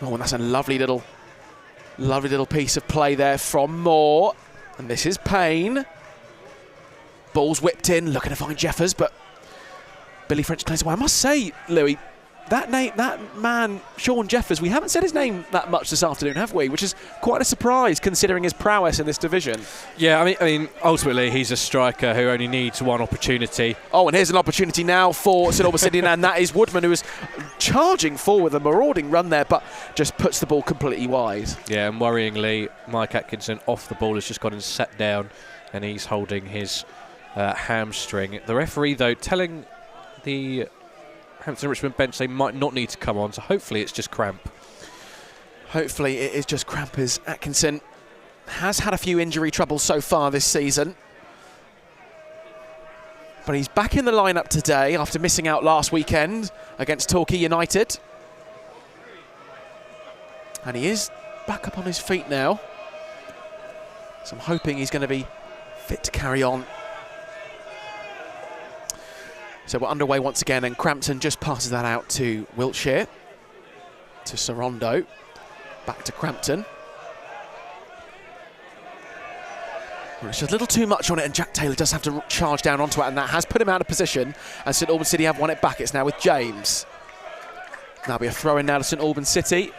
Oh, and that's a lovely little piece of play there from Moore. And this is Payne. Ball's whipped in, looking to find Jeffers, but Billy French clears away. I must say, Louis, that man, Sean Jeffers, we haven't said his name that much this afternoon, have we? Which is quite a surprise, considering his prowess in this division. Yeah, I mean, ultimately, he's a striker who only needs one opportunity. Oh, and here's an opportunity now for St Albans City, and that is Woodman, who is charging forward, a marauding run there, but just puts the ball completely wide. Yeah, and worryingly, Mike Atkinson off the ball has just gone and sat down, and he's holding his hamstring. The referee, though, telling the Hampton Richmond bench they might not need to come on, so hopefully it's just cramp. Hopefully it is just cramp, as Atkinson has had a few injury troubles so far this season. But he's back in the lineup today after missing out last weekend against Torquay United. And he is back up on his feet now. So I'm hoping he's going to be fit to carry on. So we're underway once again, and Crampton just passes that out to Wiltshire, to Sorondo, back to Crampton. It's just a little too much on it, and Jack Taylor does have to charge down onto it, and that has put him out of position, and St Albans City have won it back. It's now with James. That'll be a throw-in now to St Albans City.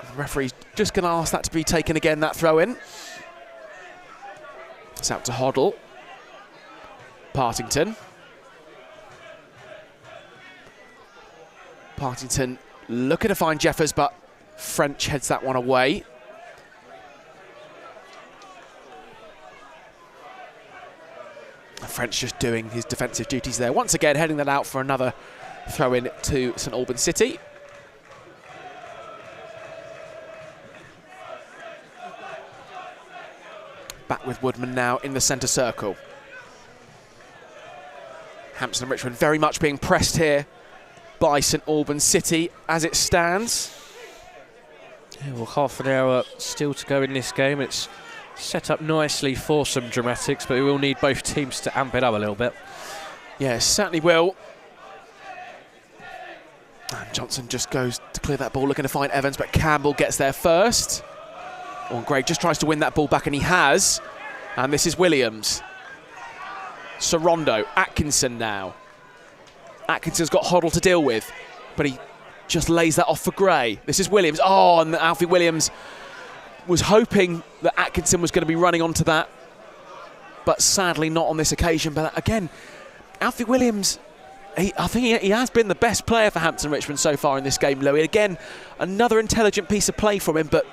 The referee's just going to ask that to be taken again, that throw-in. It's out to Hoddle. Partington. Partington looking to find Jeffers, but French heads that one away. French just doing his defensive duties there. Once again, heading that out for another throw-in to St Albans City. Back with Woodman now in the centre circle. Hampton and Richmond very much being pressed here by St Albans City as it stands. Yeah, well, half an hour still to go in this game. It's set up nicely for some dramatics, but we will need both teams to amp it up a little bit. Yeah, certainly will. And Johnson just goes to clear that ball, looking to find Evans, but Campbell gets there first. Oh, and Gray just tries to win that ball back, and he has. And this is Williams. Sorondo, Atkinson now. Atkinson's got Hoddle to deal with, but he just lays that off for Gray. This is Williams. Oh, and Alfie Williams was hoping that Atkinson was going to be running onto that, but sadly not on this occasion. But again, Alfie Williams, I think he has been the best player for Hampton Richmond so far in this game, Louis. Again, another intelligent piece of play from him, but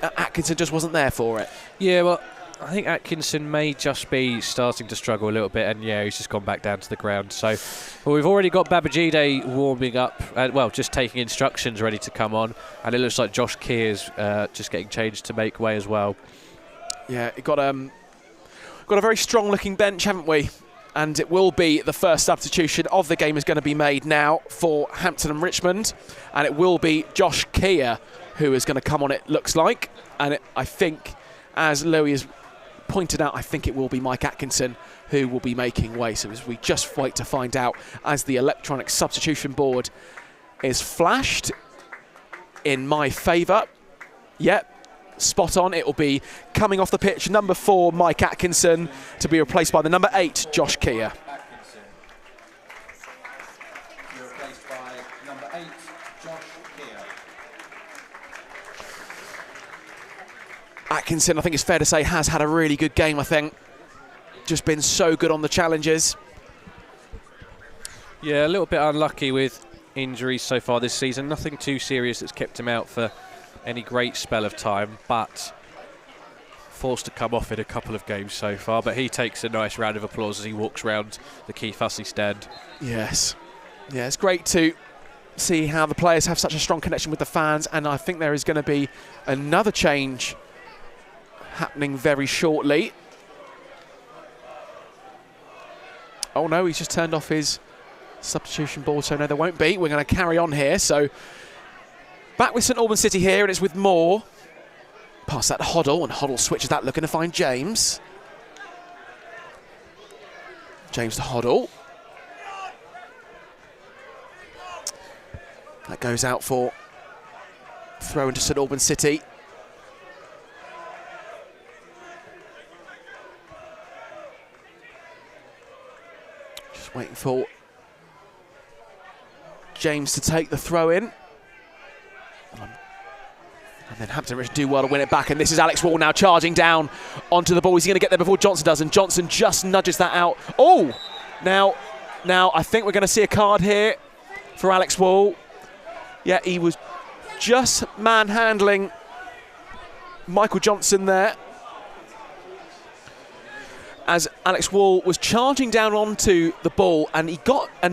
Atkinson just wasn't there for it. Yeah, well, I think Atkinson may just be starting to struggle a little bit, and yeah, he's just gone back down to the ground. So, well, we've already got Babajide warming up, well, just taking instructions, ready to come on, and it looks like Josh Keir's just getting changed to make way as well. Yeah, it got a very strong-looking bench, haven't we? And it will be the first substitution of the game is going to be made now for Hampton and Richmond, and it will be Josh Keir who is going to come on, it looks like. And I think, as Louis has pointed out, I think it will be Mike Atkinson who will be making way. So as we just wait to find out as the electronic substitution board is flashed in my favour. Yep, spot on. It will be coming off the pitch, number 4, Mike Atkinson, to be replaced by the number 8, Josh Keir. Replaced by number 8, Josh Keir. Atkinson, I think it's fair to say, has had a really good game, I think. Just been so good on the challenges. Yeah, a little bit unlucky with injuries so far this season. Nothing too serious that's kept him out for any great spell of time, but forced to come off in a couple of games so far. But he takes a nice round of applause as he walks round the Keith Hussey stand. Yes. Yeah, it's great to see how the players have such a strong connection with the fans, and I think there is going to be another change happening very shortly. Oh no, he's just turned off his substitution board, so no, there won't be. We're going to carry on here. So back with St Albans City here, and it's with Moore. Past that Hoddle, and Hoddle switches that, looking to find James. James to Hoddle. That goes out for throw into St Albans City. Just waiting for James to take the throw in. And then Hampton Richmond do well to win it back. And this is Alex Wall now charging down onto the ball. Is he going to get there before Johnson does? And Johnson just nudges that out. Oh! Now I think we're going to see a card here for Alex Wall. Yeah, he was just manhandling Michael Johnson there, as Alex Wall was charging down onto the ball, and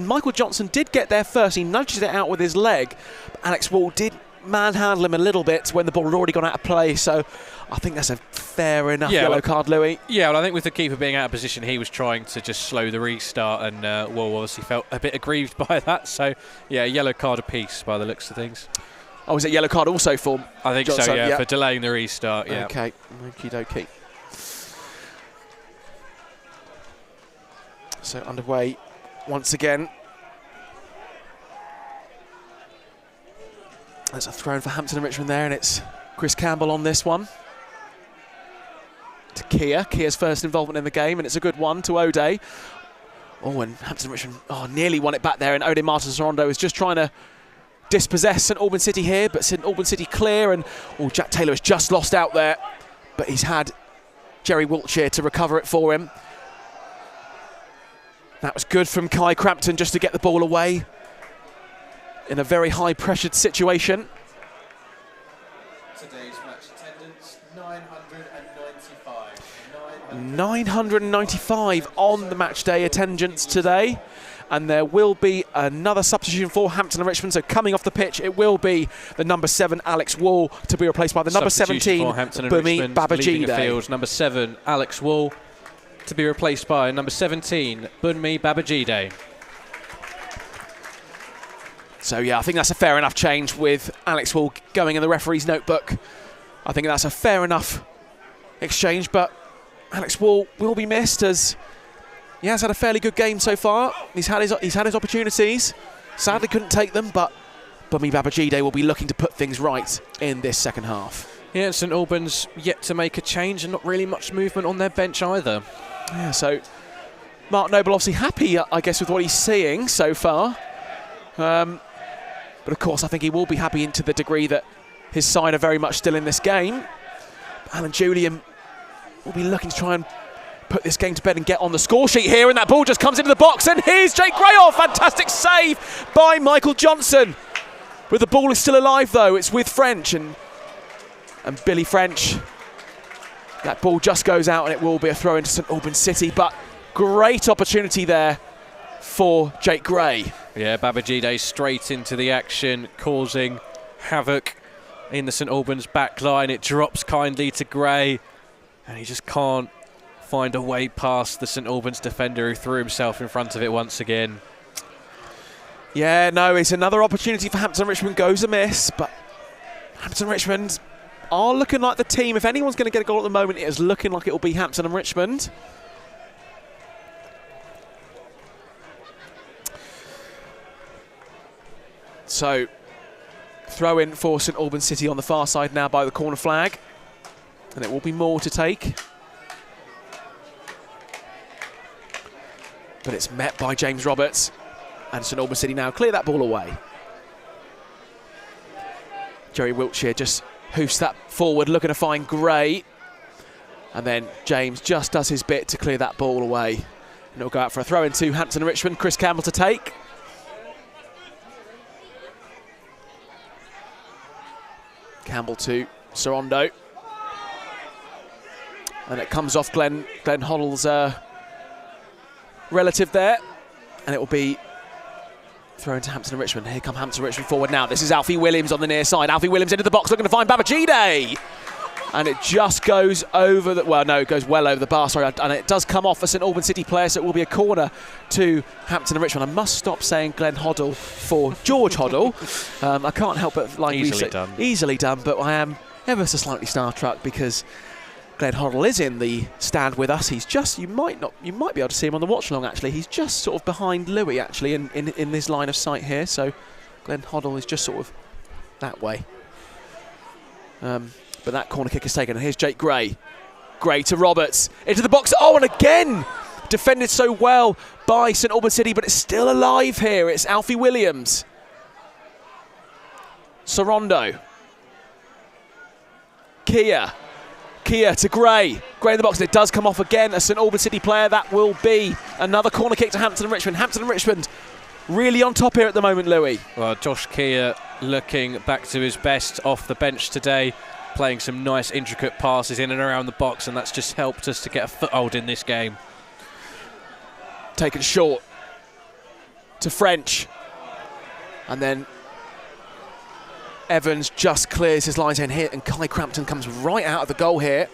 Michael Johnson did get there first. He nudged it out with his leg, but Alex Wall did manhandle him a little bit when the ball had already gone out of play. So I think that's a fair enough yellow card, Louis. Yeah, well, I think with the keeper being out of position, he was trying to just slow the restart, and Wall obviously felt a bit aggrieved by that. So yeah, yellow card apiece by the looks of things. Oh, is it yellow card also for I think Johnson? So, yeah, for delaying the restart, yeah. Okay, okie dokie. So underway once again. There's a throw for Hampton and Richmond there, and it's Chris Campbell on this one. To Keir. Keir's first involvement in the game, and it's a good one to O'Day. Oh, and Hampton and Richmond nearly won it back there, and O'Day Martin-Sorondo is just trying to dispossess St Albans City here, but St Albans City clear, and Jack Taylor has just lost out there, but he's had Jerry Wiltshire to recover it for him. That was good from Kai Crampton just to get the ball away in a very high-pressured situation. Today's match attendance, 995. 995 on the match day attendance today. And there will be another substitution for Hampton and Richmond. So coming off the pitch, it will be the number 7, Alex Wall, to be replaced by the number 17, Bumi Babajide. Number 7, Alex Wall, to be replaced by number 17, Bunmi Babajide. So, yeah, I think that's a fair enough change with Alex Wall going in the referee's notebook. I think that's a fair enough exchange, but Alex Wall will be missed as he has had a fairly good game so far. He's had his opportunities. Sadly couldn't take them, but Bumi Babajide will be looking to put things right in this second half. Yeah, St Albans yet to make a change and not really much movement on their bench either. Yeah, so Mark Noble obviously happy, I guess, with what he's seeing so far. But of course, I think he will be happy to the degree that his side are very much still in this game. Alan Julian will be looking to try and put this game to bed and get on the score sheet here, and that ball just comes into the box, and here's Jake Grayoff. Fantastic save by Michael Johnson. But the ball is still alive though, it's with French and Billy French. That ball just goes out and it will be a throw into St Albans City, but great opportunity there for Jake Gray. Yeah, Babajide straight into the action, causing havoc in the St Albans back line. It drops kindly to Gray, and he just can't find a way past the St Albans defender who threw himself in front of it once again. Yeah, no, it's another opportunity for Hampton Richmond goes amiss, but Hampton Richmond are looking like the team. If anyone's going to get a goal at the moment, it is looking like it will be Hampton and Richmond. So, throw in for St Albans City on the far side now by the corner flag. And it will be more to take. But it's met by James Roberts. And St Albans City now clear that ball away. Jerry Wiltshire just hoofs that forward, looking to find Gray. And then James just does his bit to clear that ball away. And it'll go out for a throw into Hampton and Richmond. Chris Campbell to take. Campbell to Sorondo. And it comes off Glenn Hoddle's relative there. And it will be thrown to Hampton and Richmond. Here come Hampton and Richmond forward now. This is Alfie Williams on the near side. Alfie Williams into the box looking to find Babajide. And it just goes over the, well, no, it goes well over the bar, sorry. And it does come off a St Albans City player, so it will be a corner to Hampton and Richmond. I must stop saying Glenn Hoddle for George Hoddle. I can't help but like easily done, but I am ever so slightly star-struck because Glenn Hoddle is in the stand with us. He's just, you might be able to see him on the watch-along actually. He's just sort of behind Louis actually in this line of sight here. So Glenn Hoddle is just sort of that way. But that corner kick is taken, and here's Jake Gray. Gray to Roberts, into the box, oh, and again! Defended so well by St Albans City, but it's still alive here. It's Alfie Williams. Sorondo. Kia to Gray. Gray in the box, and it does come off again. A St Albans City player, that will be another corner kick to Hampton and Richmond. Hampton and Richmond really on top here at the moment, Louis. Well, Josh Kia looking back to his best off the bench today, playing some nice intricate passes in and around the box, and that's just helped us to get a foothold in this game. Taken short to French, and then Evans just clears his lines in here, and Kai Crampton comes right out of the goal here.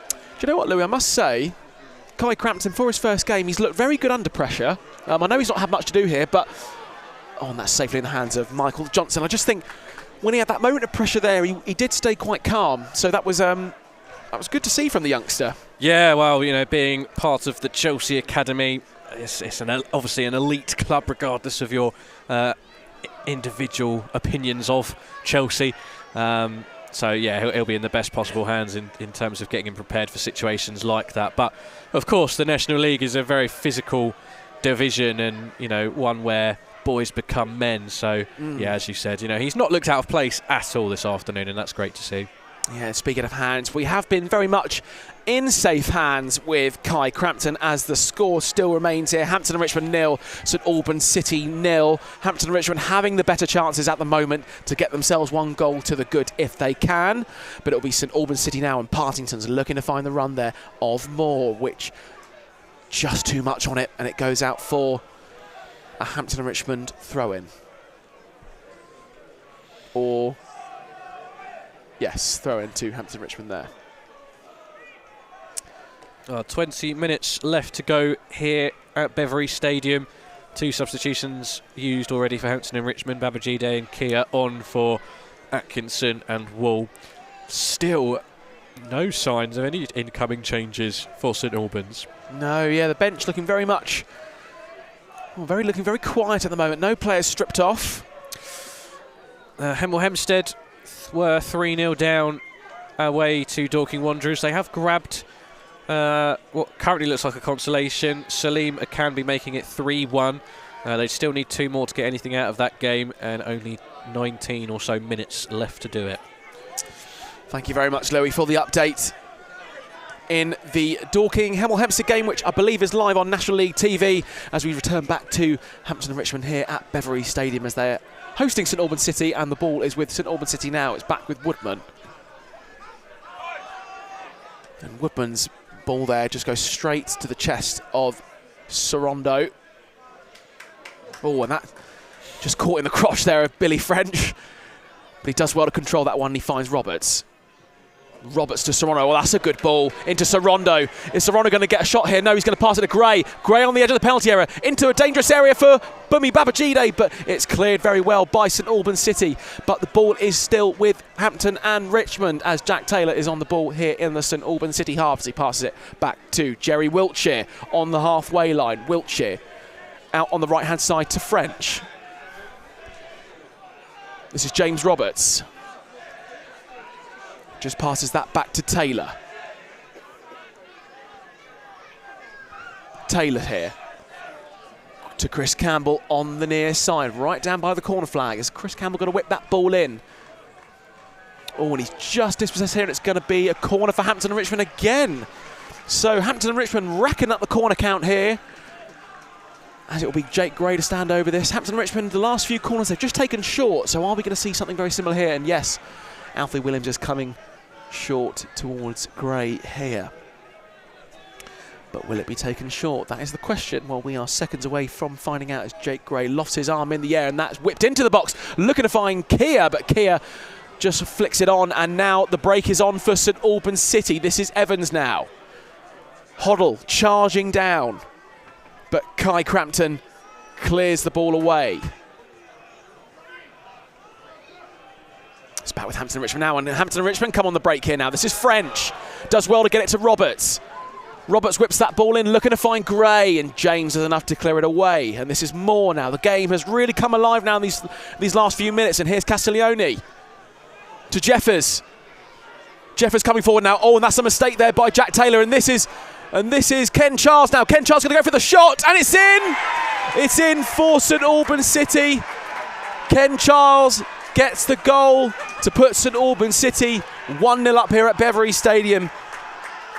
Do you know what, Louis, I must say, Kai Crampton, for his first game, he's looked very good under pressure. I know he's not had much to do here, but oh, and that's safely in the hands of Michael Johnson. I just think when he had that moment of pressure there, he did stay quite calm. So that was good to see from the youngster. Yeah, well, you know, being part of the Chelsea Academy, it's obviously an elite club regardless of your individual opinions of Chelsea. So, yeah, he'll be in the best possible hands in terms of getting him prepared for situations like that. But, of course, the National League is a very physical division and, you know, one where boys become men. So, yeah, as you said, you know, he's not looked out of place at all this afternoon, and that's great to see. Yeah, speaking of hands, we have been very much in safe hands with Kai Crampton as the score still remains here. Hampton and Richmond 0, St Albans City 0. Hampton and Richmond having the better chances at the moment to get themselves one goal to the good if they can. But it'll be St Albans City now, and Partington's looking to find the run there of Moore, which just too much on it, and it goes out for a Hampton and Richmond throw-in. Or yes, throw in to Hampton Richmond there. 20 minutes left to go here at Beveree Stadium. 2 substitutions used already for Hampton and Richmond. Babajide and Kia on for Atkinson and Wall. Still no signs of any incoming changes for St Albans. No, yeah, the bench looking very much... looking very quiet at the moment. No players stripped off. Hemel Hempstead were 3-0 down away to Dorking Wanderers. They have grabbed what currently looks like a consolation. Salim can be making it 3-1. They still need 2 more to get anything out of that game, and only 19 or so minutes left to do it. Thank you very much, Louis, for the update in the Dorking Hemel Hempstead game, which I believe is live on National League TV as we return back to Hampton and Richmond here at Beveree Stadium as they're hosting St Albans City, and the ball is with St Albans City now. It's back with Woodman. And Woodman's ball there just goes straight to the chest of Sorondo. Oh, and that just caught in the crotch there of Billy French. But he does well to control that one, and he finds Roberts. Roberts to Sorondo. Well, that's a good ball into Sorondo. Is Sorondo going to get a shot here? No, he's going to pass it to Gray. Gray on the edge of the penalty area into a dangerous area for Bumi Babajide, but it's cleared very well by St Albans City. But the ball is still with Hampton and Richmond as Jack Taylor is on the ball here in the St Albans City half as he passes it back to Jerry Wiltshire on the halfway line. Wiltshire out on the right-hand side to French. This is James Roberts. Just passes that back to Taylor. Taylor here to Chris Campbell on the near side, right down by the corner flag. Is Chris Campbell going to whip that ball in? Oh, and he's just dispossessed here, and it's going to be a corner for Hampton and Richmond again. So Hampton and Richmond racking up the corner count here, as it will be Jake Gray to stand over this. Hampton and Richmond, the last few corners they've just taken short, so are we going to see something very similar here? And yes, Alfie Williams is coming short towards Gray here. But will it be taken short? That is the question. Well, we are seconds away from finding out as Jake Gray lofts his arm in the air, and that's whipped into the box, looking to find Kia, but Kia just flicks it on, and now the break is on for St Albans City. This is Evans now. Hoddle charging down, but Kai Crampton clears the ball away. It's back with Hampton and Richmond now, and Hampton and Richmond come on the break here now. This is French. Does well to get it to Roberts. Roberts whips that ball in, looking to find Gray, and James has enough to clear it away. And this is Moore now. The game has really come alive now in these last few minutes, and here's Castiglione to Jeffers. Jeffers coming forward now. Oh, and that's a mistake there by Jack Taylor, and this is Ken Charles now. Ken Charles going to go for the shot, and it's in! It's in for St Albans City. Ken Charles gets the goal to put St Albans City 1-0 up here at Beveree Stadium.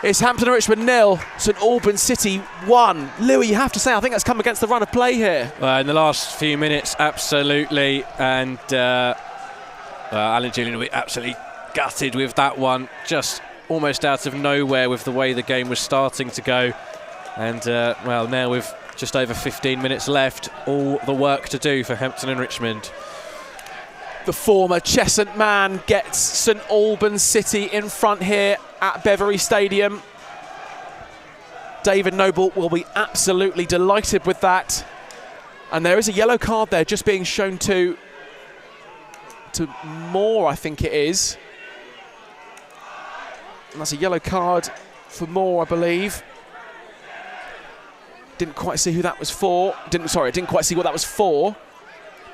It's Hampton and Richmond 0, St Albans City 1. Louis, you have to say, I think that's come against the run of play here. In the last few minutes, absolutely. And Alan Julian will be absolutely gutted with that one. Just almost out of nowhere with the way the game was starting to go. And, well, now with just over 15 minutes left, all the work to do for Hampton and Richmond. The former Cheshunt man gets St Albans City in front here at Beveree Stadium. David Noble will be absolutely delighted with that. And there is a yellow card there just being shown to Moore, I think it is. And that's a yellow card for Moore, I believe. Didn't quite see who that was for. Didn't quite see what that was for.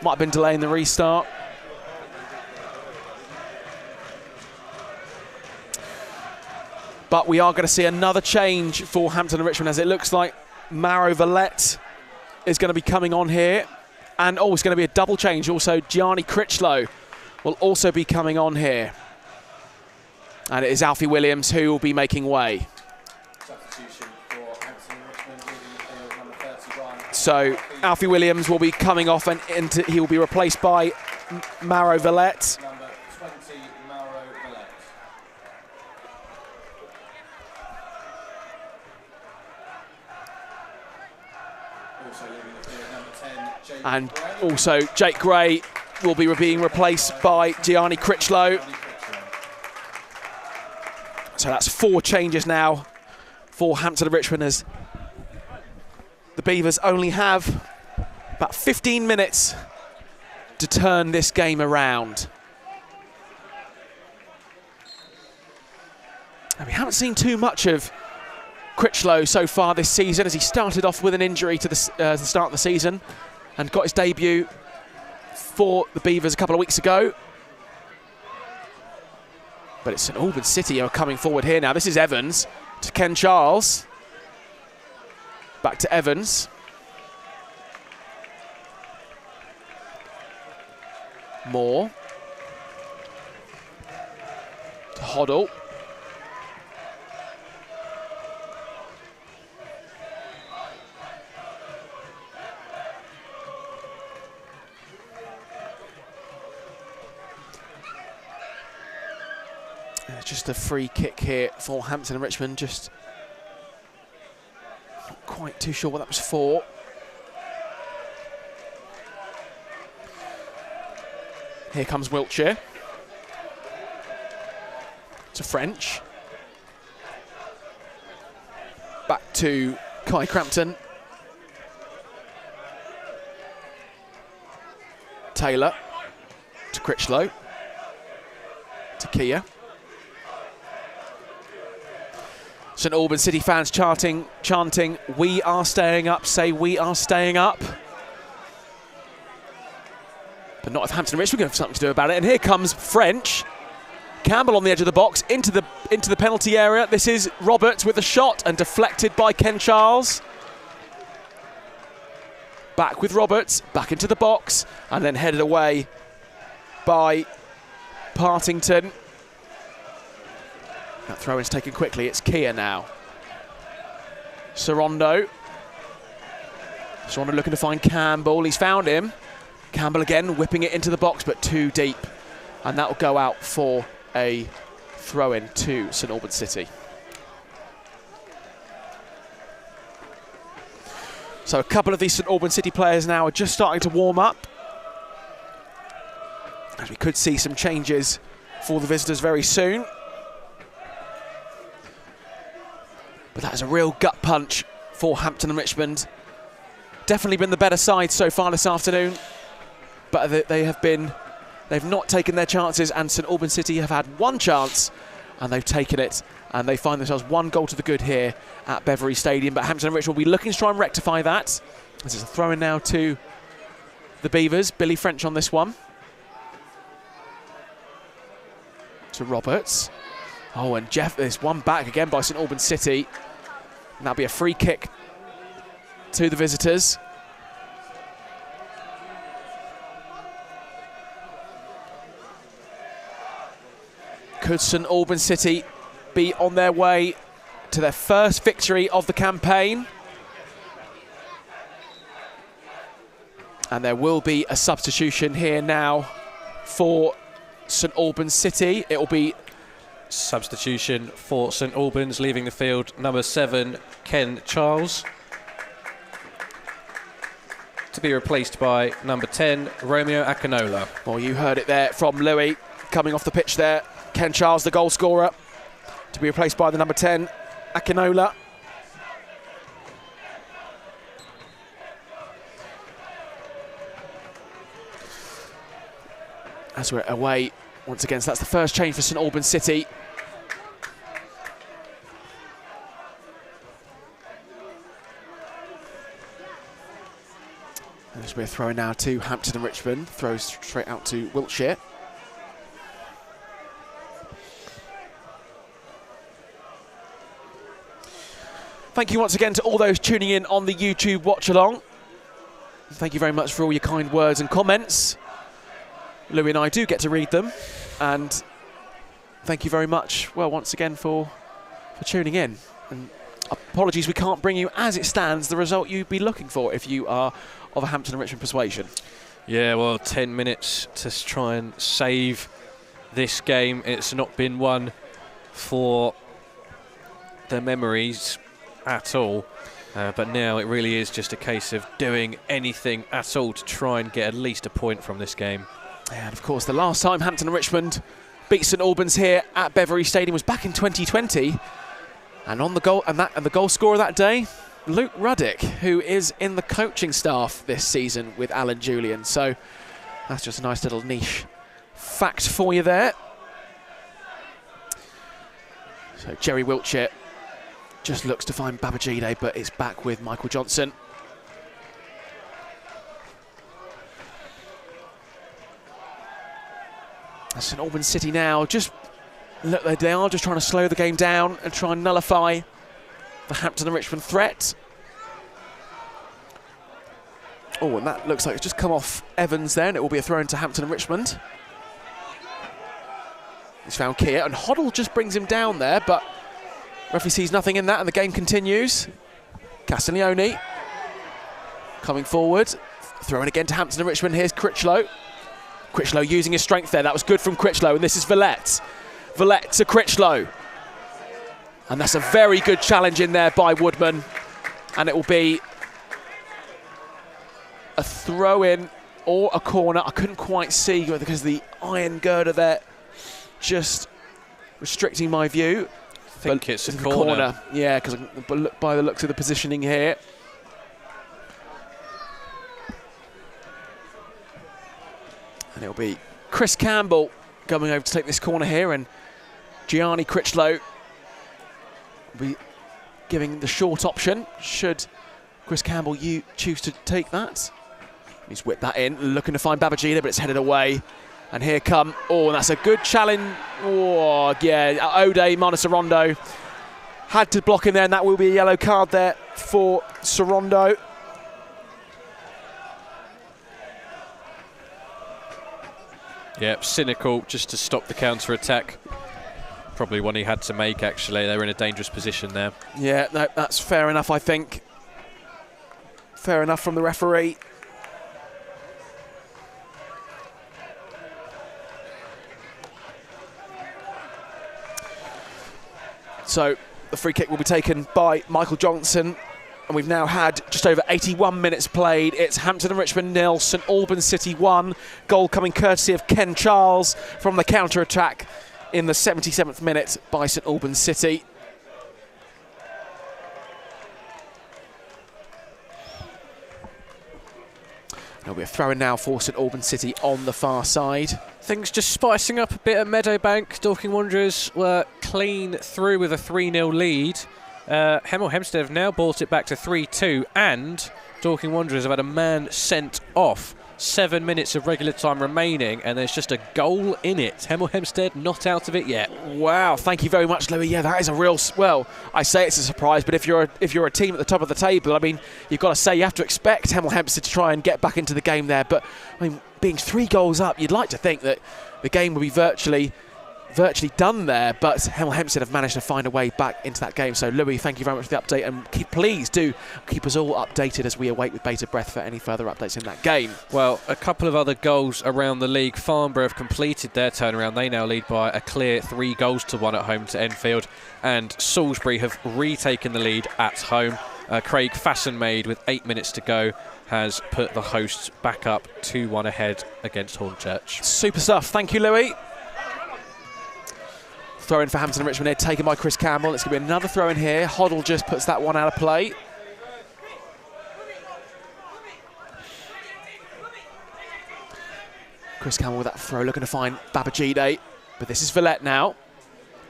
Might have been delaying the restart. But we are going to see another change for Hampton and Richmond, as it looks like Mauro Valette is going to be coming on here. And it's going to be a double change. Also, Gianni Critchlow will also be coming on here. And it is Alfie Williams who will be making way. Substitution for Hampton and Richmond, number 31. So Alfie Williams will be coming off, and he will be replaced by Mauro Valette. Number 20, Mauro Valette. Also leaving the field, number 10, Jake And Gray. also Jake Gray will be being replaced by Gianni Critchlow. So that's 4 changes now for Hampton and Richmond, as the Beavers only have about 15 minutes to turn this game around. And we haven't seen too much of Critchlow so far this season, as he started off with an injury to the start of the season and got his debut for the Beavers a couple of weeks ago. But it's St Albans City who are coming forward here now. This is Evans to Ken Charles. Back to Evans. Moore. To Hoddle. Just a free kick here for Hampton and Richmond. Just not quite too sure what that was for. Here comes Wiltshire. To French. Back to Kai Crampton. Taylor. To Critchlow. To Kia. St Albans City fans chanting, "We are staying up," say "We are staying up." But not if Hampton Richmond going to have something to do about it. And here comes French. Campbell on the edge of the box, into the penalty area. This is Roberts with a shot and deflected by Ken Charles. Back with Roberts, back into the box, and then headed away by Partington. That throw-in's taken quickly. It's Kia now. Sorondo. Sorondo looking to find Campbell. He's found him. Campbell again, whipping it into the box, but too deep. And that will go out for a throw-in to St Albans City. So a couple of these St Albans City players now are just starting to warm up, as we could see some changes for the visitors very soon. But that is a real gut punch for Hampton and Richmond. Definitely been the better side so far this afternoon, but they've not taken their chances, and St Albans City have had one chance and they've taken it, and they find themselves one goal to the good here at Beveree Stadium. But Hampton and Richmond will be looking to try and rectify that. This is a throw-in now to the Beavers. Billy French on this one. To Roberts. Oh, and Jeff, there's one back again by St Albans City. And that'll be a free kick to the visitors. Could St Albans City be on their way to their first victory of the campaign? And there will be a substitution here now for St Albans City. It will be substitution for St Albans, leaving the field number 7, Ken Charles, to be replaced by number 10, Romeo Akinola. Well, you heard it there from Louis coming off the pitch there. Ken Charles, the goal scorer, to be replaced by the number 10, Akinola. As we're away once again, so that's the first change for St Albans City. And as we're throwing now to Hampton and Richmond, throws straight out to Wiltshire. Thank you once again to all those tuning in on the YouTube watch along. Thank you very much for all your kind words and comments. Louis and I do get to read them, and thank you very much, well, once again for tuning in. And apologies we can't bring you, as it stands, the result you'd be looking for if you are of a Hampton and Richmond persuasion. Yeah, well, 10 minutes to try and save this game. It's not been one for the memories at all, but now it really is just a case of doing anything at all to try and get at least a point from this game. And of course, the last time Hampton and Richmond beat St Albans here at Beveree Stadium was back in 2020. And on the goal, and the goal scorer that day, Luke Ruddick, who is in the coaching staff this season with Alan Julian. So that's just a nice little niche fact for you there. So Jerry Wiltshire just looks to find Babajide, but it's back with Michael Johnson. St Albans City now just look, they are just trying to slow the game down and try and nullify the Hampton and Richmond threat. Oh, and that looks like it's just come off Evans there, and it will be a throw into Hampton and Richmond. He's found Keir, and Hoddle just brings him down there, but referee sees nothing in that, and the game continues. Castiglione coming forward, throwing again to Hampton and Richmond. Here's Critchlow. Critchlow using his strength there. That was good from Critchlow, and this is Villette. Villette to Critchlow. And that's a very good challenge in there by Woodman. And it will be a throw-in or a corner. I couldn't quite see because the iron girder there just restricting my view. I think it's a corner. Yeah, because by the looks of the positioning here. And it'll be Chris Campbell coming over to take this corner here, and Gianni Critchlow will be giving the short option should Chris Campbell choose to take that. He's whipped that in, looking to find Babajida, but it's headed away. And here come, oh, and that's a good challenge. Oh, yeah, Ode Manasarondo had to block in there, and that will be a yellow card there for Sorondo. Yeah, cynical just to stop the counter-attack. Probably one he had to make, actually. They were in a dangerous position there. Yeah, no, that's fair enough, I think. Fair enough from the referee. So the free kick will be taken by Michael Johnson, and we've now had just over 81 minutes played. It's Hampton and Richmond 0, St Albans City 1. Goal coming courtesy of Ken Charles from the counter-attack in the 77th minute by St Albans City. There'll be a throw-in now for St Albans City on the far side. Things just spicing up a bit at Meadowbank. Dorking Wanderers were clean through with a 3-0 lead. Hemel Hempstead have now brought it back to 3-2, and Dorking Wanderers have had a man sent off. 7 minutes of regular time remaining, and there's just a goal in it. Hemel Hempstead not out of it yet. Wow, thank you very much, Louis. Yeah, that is a real, well, I say it's a surprise, but if you're a team at the top of the table, I mean, you've got to say you have to expect Hemel Hempstead to try and get back into the game there. But I mean, being 3 goals up, you'd like to think that the game would be virtually done there, but Hemel Hempstead have managed to find a way back into that game. So, Louis, thank you very much for the update, and please do keep us all updated as we await with bated breath for any further updates in that game. Well, a couple of other goals around the league. Farnborough have completed their turnaround. They now lead by a clear 3-1 at home to Enfield, and Salisbury have retaken the lead at home. Craig Fassenmaid, with 8 minutes to go, has put the hosts back up 2-1 ahead against Hornchurch. Super stuff. Thank you, Louis. Throw in for Hampton and Richmond here, taken by Chris Campbell. It's going to be another throw in here. Hoddle just puts that one out of play. Chris Campbell with that throw, looking to find Babajide. But this is Villette now.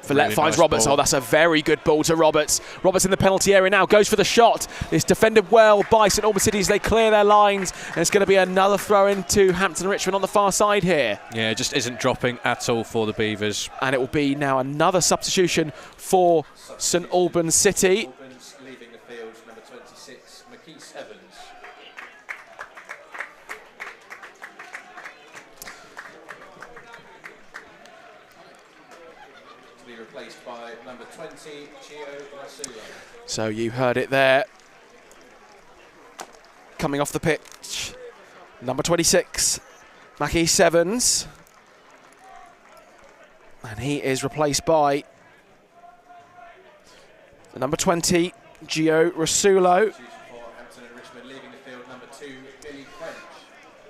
Villette Really finds nice Roberts. ball. Oh, that's a very good ball to Roberts. Roberts in the penalty area now, goes for the shot. It's defended well by St Albans City as they clear their lines. And it's going to be another throw in to Hampton and Richmond on the far side here. Yeah, it just isn't dropping at all for the Beavers. And it will be now another substitution for St Albans City. Albans leaving the field, number 26, McKees Evans. To be replaced by number 20, Gio Rasulo. So you heard it there. Coming off the pitch, number 26, Mackie Sevens. And he is replaced by the number 20, Gio Rasulo. For Hampton and Richmond leaving the field, number 2, Billy French.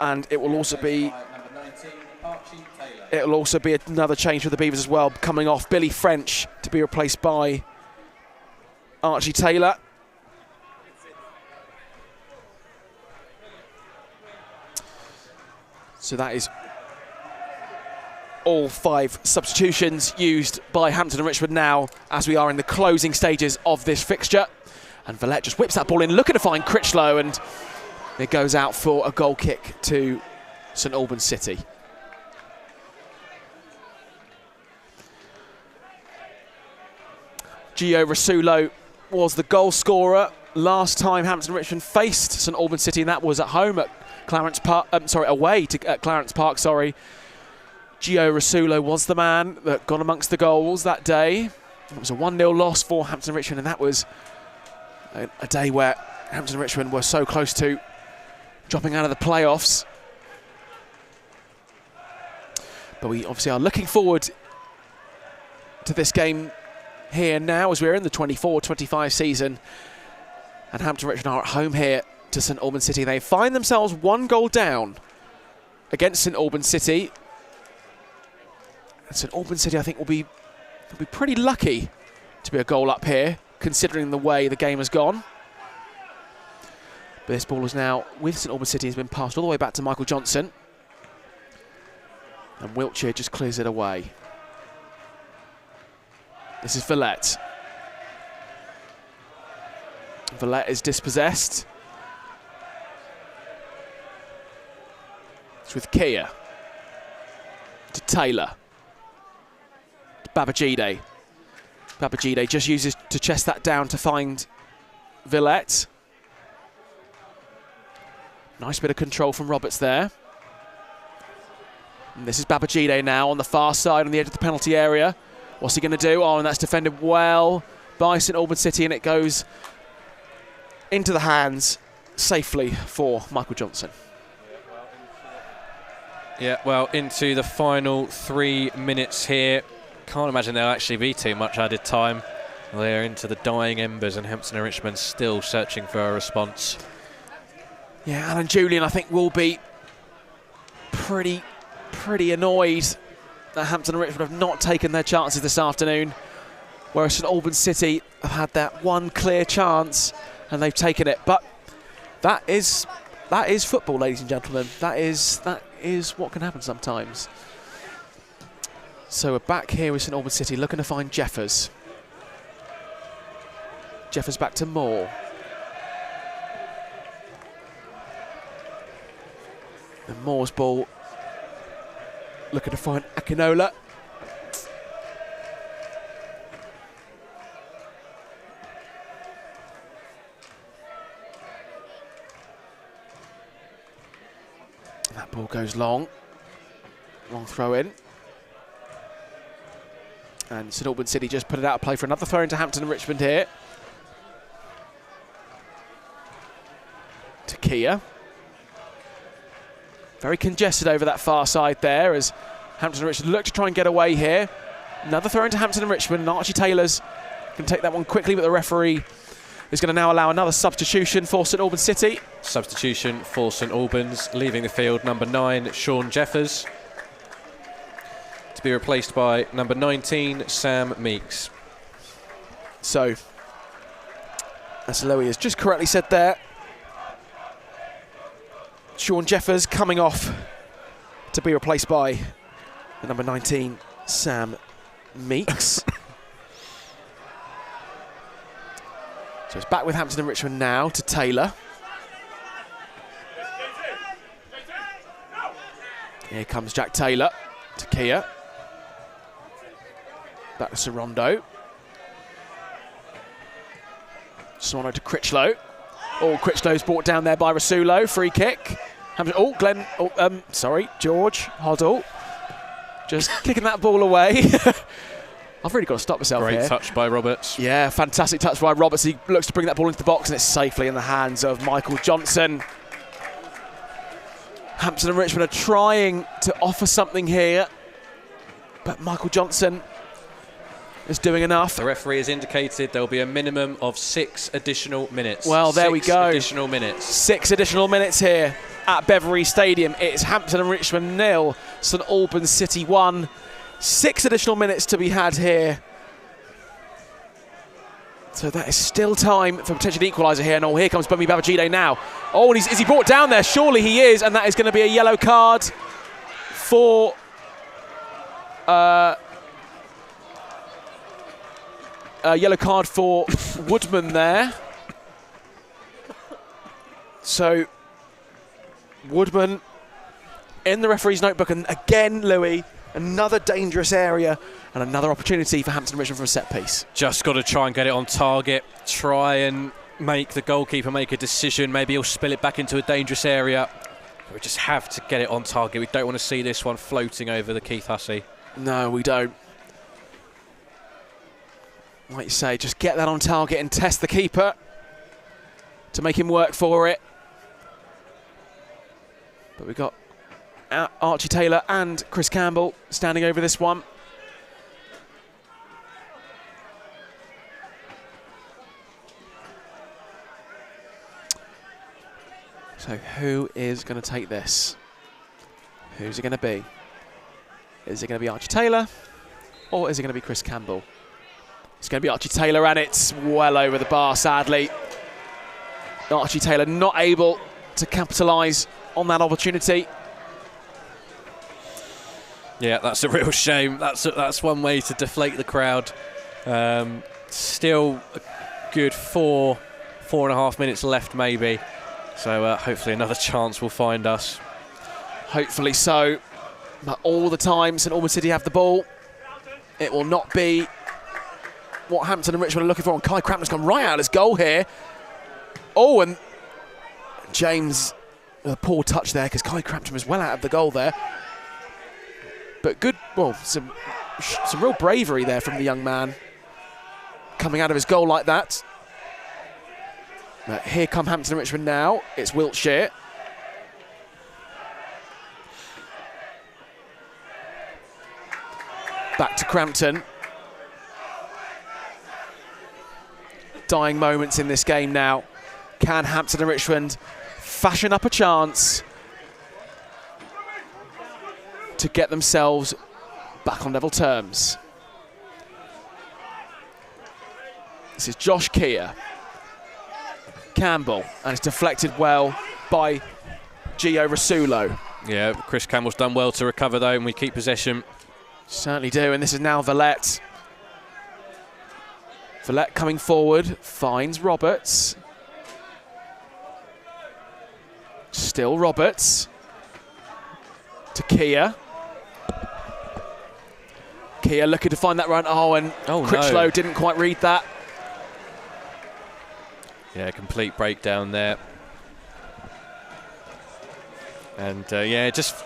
And it will also be Number 19, Archie Taylor. it'll also be another change for the Beavers as well, coming off Billy French to be replaced by Archie Taylor. So that is all 5 substitutions used by Hampton and Richmond now as we are in the closing stages of this fixture. And Villette just whips that ball in, looking to find Critchlow, and it goes out for a goal kick to St Albans City. Gio Rasulo was the goal scorer last time Hampton Richmond faced St Albans City, and that was at home at Clarence Park. Away to Clarence Park. Sorry, Gio Rasulo was the man that got amongst the goals that day. It was a 1-0 loss for Hampton Richmond, and that was a day where Hampton Richmond were so close to dropping out of the playoffs. But we obviously are looking forward to this game here now as we're in the 24-25 season, and Hampton Richmond are at home here to St Albans City. They find themselves 1 goal down against St Albans City, and St Albans City I think will be pretty lucky to be a goal up here considering the way the game has gone. But this ball is now with St Albans City, has been passed all the way back to Michael Johnson, and Wiltshire just clears it away. This is Villette. Villette is dispossessed. It's with Kia. To Taylor. To Babajide. Babajide just uses to chest that down to find Villette. Nice bit of control from Roberts there. And this is Babajide now on the far side on the edge of the penalty area. What's he going to do? Oh, and that's defended well by St Albans City, and it goes into the hands safely for Michael Johnson. Yeah, well, into the final 3 minutes here. Can't imagine there'll actually be too much added time. They're into the dying embers, and Hampton and Richmond still searching for a response. Yeah, Alan Julian, I think, will be pretty annoyed that Hampton and Richmond have not taken their chances this afternoon, whereas St Albans City have had that one clear chance and they've taken it. But that is football, ladies and gentlemen. That is what can happen sometimes. So we're back here with St Albans City looking to find Jeffers. Jeffers back to Moore. And Moore's ball looking to find Akinola. That ball goes long. Long throw in. And St Albans City just put it out of play for another throw into Hampton and Richmond here. To Kia. Very congested over that far side there as Hampton and Richmond look to try and get away here. Another throw into Hampton and Richmond, and Archie Taylor's going to take that one quickly, but the referee is going to now allow another substitution for St Albans City. Substitution for St Albans, leaving the field number 9, Sean Jeffers, to be replaced by number 19, Sam Meeks. So, as Louis has just correctly said there, Sean Jeffers coming off to be replaced by the number 19, Sam Meeks. So it's back with Hampton and Richmond now to Taylor. Here comes Jack Taylor to Kia. Back to Sorondo. Sorondo to Critchlow. Oh, Critchlow's brought down there by Rasulo. Free kick. George Hoddle. Just kicking that ball away. I've really got to stop myself here. Great touch by Roberts. Yeah, fantastic touch by Roberts. He looks to bring that ball into the box, and it's safely in the hands of Michael Johnson. Hampton and Richmond are trying to offer something here, but Michael Johnson is doing enough. The referee has indicated there will be a minimum of 6 additional minutes. Well, there we go. 6 additional minutes. 6 additional minutes here at Beveree Stadium. It's Hampton and Richmond 0, St Albans City 1. 6 additional minutes to be had here. So that is still time for potential equaliser here. And here comes Beveree now. Oh, and is he brought down there? Surely he is, and that is going to be a yellow card for Woodman there. So Woodman in the referee's notebook, and again, Louis, another dangerous area and another opportunity for Hampton Richmond from a set piece. Just got to try and get it on target, try and make the goalkeeper make a decision. Maybe he'll spill it back into a dangerous area. We just have to get it on target. We don't want to see this one floating over the Keith Hussey. No, we don't. Like you say, just get that on target and test the keeper to make him work for it. But we've got Archie Taylor and Chris Campbell standing over this one. So who is going to take this? Who's it going to be? Is it going to be Archie Taylor, or is it going to be Chris Campbell? It's going to be Archie Taylor, and it's well over the bar, sadly. Archie Taylor not able to capitalise on that opportunity. Yeah, that's a real shame. That's one way to deflate the crowd. Still a good 4.5 minutes left, maybe. So hopefully another chance will find us. Hopefully so. But all the time St Albans City have the ball, it will not be what Hampton and Richmond are looking for. And Kai Crampton's gone right out of his goal here. Oh, and James, a poor touch there because Kai Crampton was well out of the goal there. But good, well, some real bravery there from the young man coming out of his goal like that. But here come Hampton and Richmond now. It's Wiltshire. Back to Crampton. Dying moments in this game now. Can Hampton and Richmond fashion up a chance to get themselves back on level terms? This is Josh Keir. Campbell, and it's deflected well by Gio Rasulo. Yeah, Chris Campbell's done well to recover though, and we keep possession. Certainly do, and this is now Villette. Villette coming forward, finds Roberts. Still Roberts. To Keir. Keir looking to find that run. Oh, and Critchlow didn't quite read that. Yeah, complete breakdown there. And yeah, just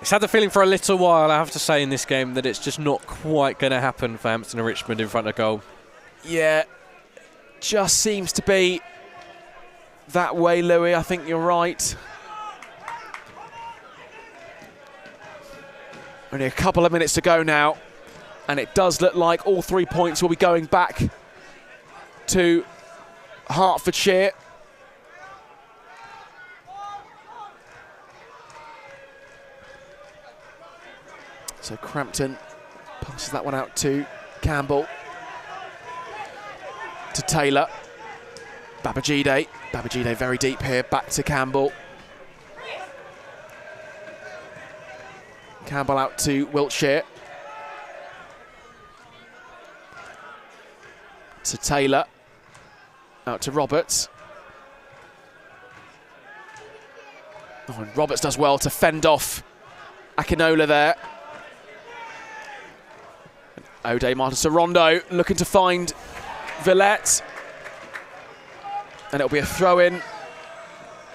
it's had the feeling for a little while, I have to say, in this game that it's just not quite going to happen for Hampton and Richmond in front of goal. Yeah, just seems to be that way, Louis. I think you're right. Only a couple of minutes to go now, and it does look like all 3 points will be going back to Hertfordshire. So Crampton passes that one out to Campbell. To Taylor. Babajide. Babajide very deep here. Back to Campbell. Campbell out to Wiltshire. To Taylor. Out to Roberts. Oh, and Roberts does well to fend off Akinola there. O'Day Martin Sorondo looking to find Villette. And it'll be a throw-in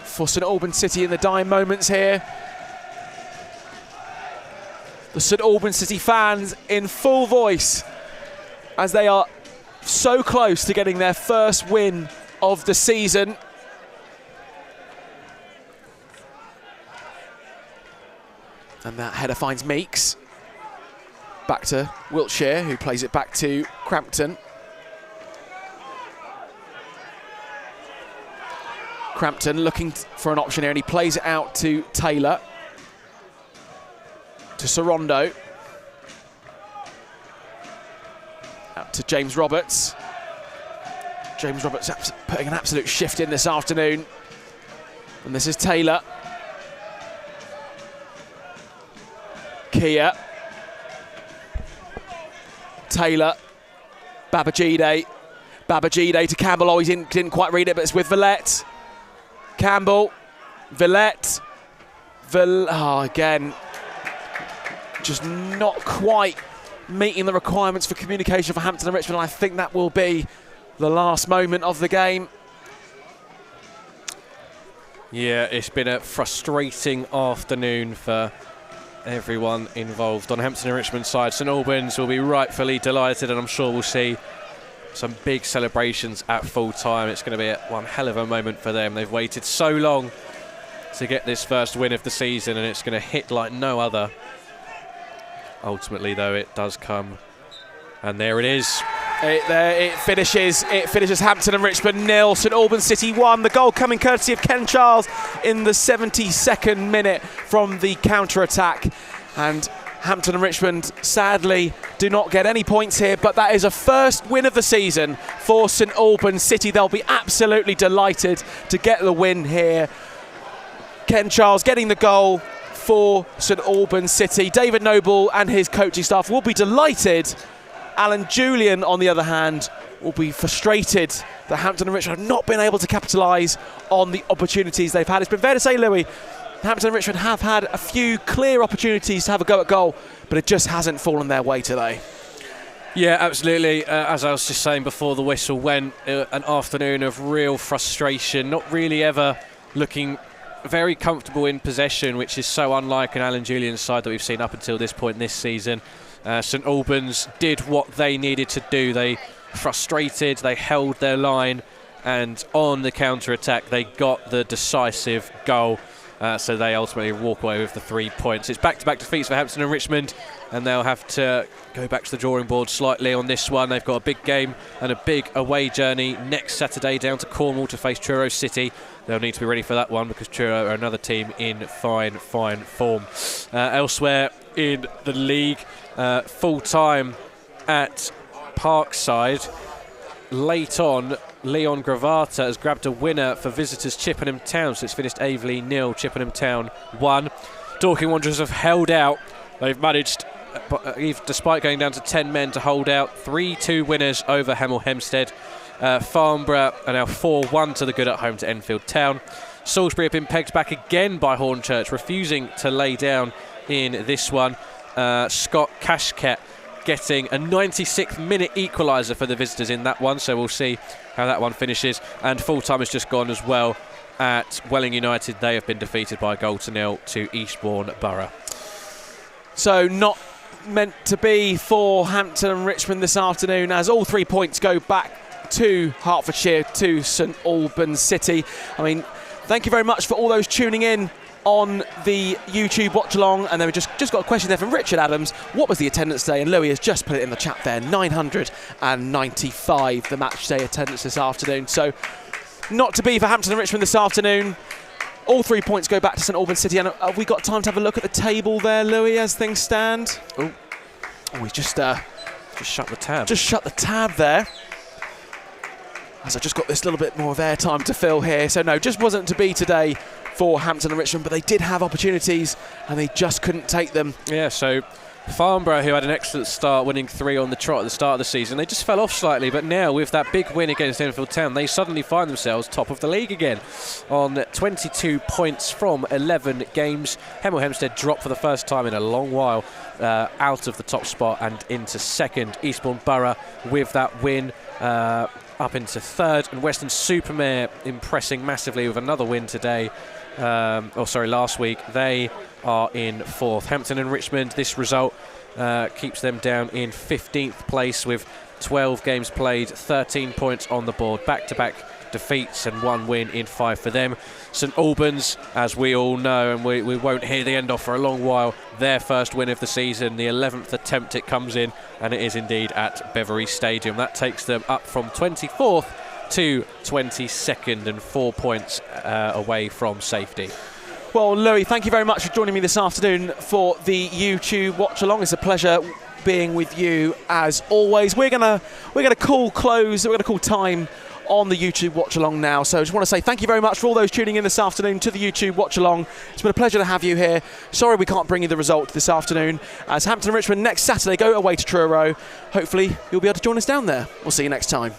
for St Albans City in the dying moments here. The St Albans City fans in full voice as they are so close to getting their first win of the season. And that header finds Meeks. Back to Wiltshire, who plays it back to Crampton. Crampton looking for an option here, and he plays it out to Taylor. To Sorondo. Out to James Roberts. James Roberts putting an absolute shift in this afternoon. And this is Taylor. Kia. Taylor. Babajide. Babajide to Campbell. Oh, he didn't quite read it, but it's with Villette. Campbell. Villette. Again, just not quite meeting the requirements for communication for Hampton and Richmond. I think that will be the last moment of the game. Yeah, it's been a frustrating afternoon for everyone involved on Hampton and Richmond's side. St Albans will be rightfully delighted, and I'm sure we'll see some big celebrations at full time. It's going to be one hell of a moment for them. They've waited so long to get this first win of the season, and it's going to hit like no other. Ultimately, though, it does come, and there it is. It finishes Hampton and Richmond 0, St Albans City 1. The goal coming courtesy of Ken Charles in the 72nd minute from the counter-attack. And Hampton and Richmond sadly do not get any points here, but that is a first win of the season for St Albans City. They'll be absolutely delighted to get the win here. Ken Charles getting the goal for St Albans City. David Noble and his coaching staff will be delighted. Alan Julian, on the other hand, will be frustrated that Hampton and Richmond have not been able to capitalise on the opportunities they've had. It's been fair to say, Louis, Hampton and Richmond have had a few clear opportunities to have a go at goal, but it just hasn't fallen their way today. Yeah, absolutely. As I was just saying before the whistle went, an afternoon of real frustration, not really ever looking very comfortable in possession, which is so unlike an Alan Julian's side that we've seen up until this point this season. St Albans did what they needed to do. They frustrated, they held their line, and on the counter-attack they got the decisive goal. So they ultimately walk away with the 3 points. It's back-to-back defeats for Hampton and Richmond, and they'll have to go back to the drawing board slightly on this one. They've got a big game and a big away journey next Saturday down to Cornwall to face Truro City. They'll need to be ready for that one because Truro are another team in fine form. Elsewhere in the league, full-time at Parkside, late on, Leon Gravata has grabbed a winner for visitors Chippenham Town, so it's finished Aveley 0, Chippenham Town 1. Dorking Wanderers have held out. They've managed, despite going down to 10 men, to hold out. 3-2 winners over Hemel Hempstead. Farnborough are now 4-1 to the good at home to Enfield Town. Salisbury have been pegged back again by Hornchurch, refusing to lay down in this one. Scott Cashcat getting a 96th minute equaliser for the visitors in that one, so we'll see how that one finishes. And full-time has just gone as well at Welling United. They have been defeated by a goal to 0 to Eastbourne Borough. So not meant to be for Hampton and Richmond this afternoon, as all 3 points go back to Hertfordshire, to St Albans City. I mean, thank you very much for all those tuning in on the YouTube watch along. And then we just got a question there from Richard Adams. What was the attendance today? And Louis has just put it in the chat there, 995 the match day attendance this afternoon. So not to be for Hampton and Richmond this afternoon. All 3 points go back to St Albans City. And have we got time to have a look at the table there, Louis, as things stand? Oh, we just shut the tab. Just shut the tab there, as I just got this little bit more of airtime to fill here. So no, just wasn't to be today for Hampton and Richmond, but they did have opportunities and they just couldn't take them. Yeah, so Farnborough, who had an excellent start, winning 3 on the trot at the start of the season, they just fell off slightly, but now with that big win against Enfield Town, they suddenly find themselves top of the league again on 22 points from 11 games. Hemel Hempstead dropped for the first time in a long while out of the top spot and into second. Eastbourne Borough with that win up into third, and Weston-super-Mare impressing massively with another win today. Last week. They are in fourth. Hampton and Richmond, this result keeps them down in 15th place with 12 games played, 13 points on the board. Back-to-back defeats and 1 win in 5 for them. St Albans, as we all know, and we won't hear the end of for a long while, their first win of the season, the 11th attempt it comes in, and it is indeed at Beveree Stadium. That takes them up from 24th to 22nd and 4 points away from safety. Well, Louis, thank you very much for joining me this afternoon for the YouTube watch along. It's a pleasure being with you as always. We're gonna call time on the YouTube watch along now. So I just want to say thank you very much for all those tuning in this afternoon to the YouTube watch along. It's been a pleasure to have you here. Sorry we can't bring you the result this afternoon, as Hampton Richmond next Saturday go away to Truro. Hopefully you'll be able to join us down there. We'll see you next time.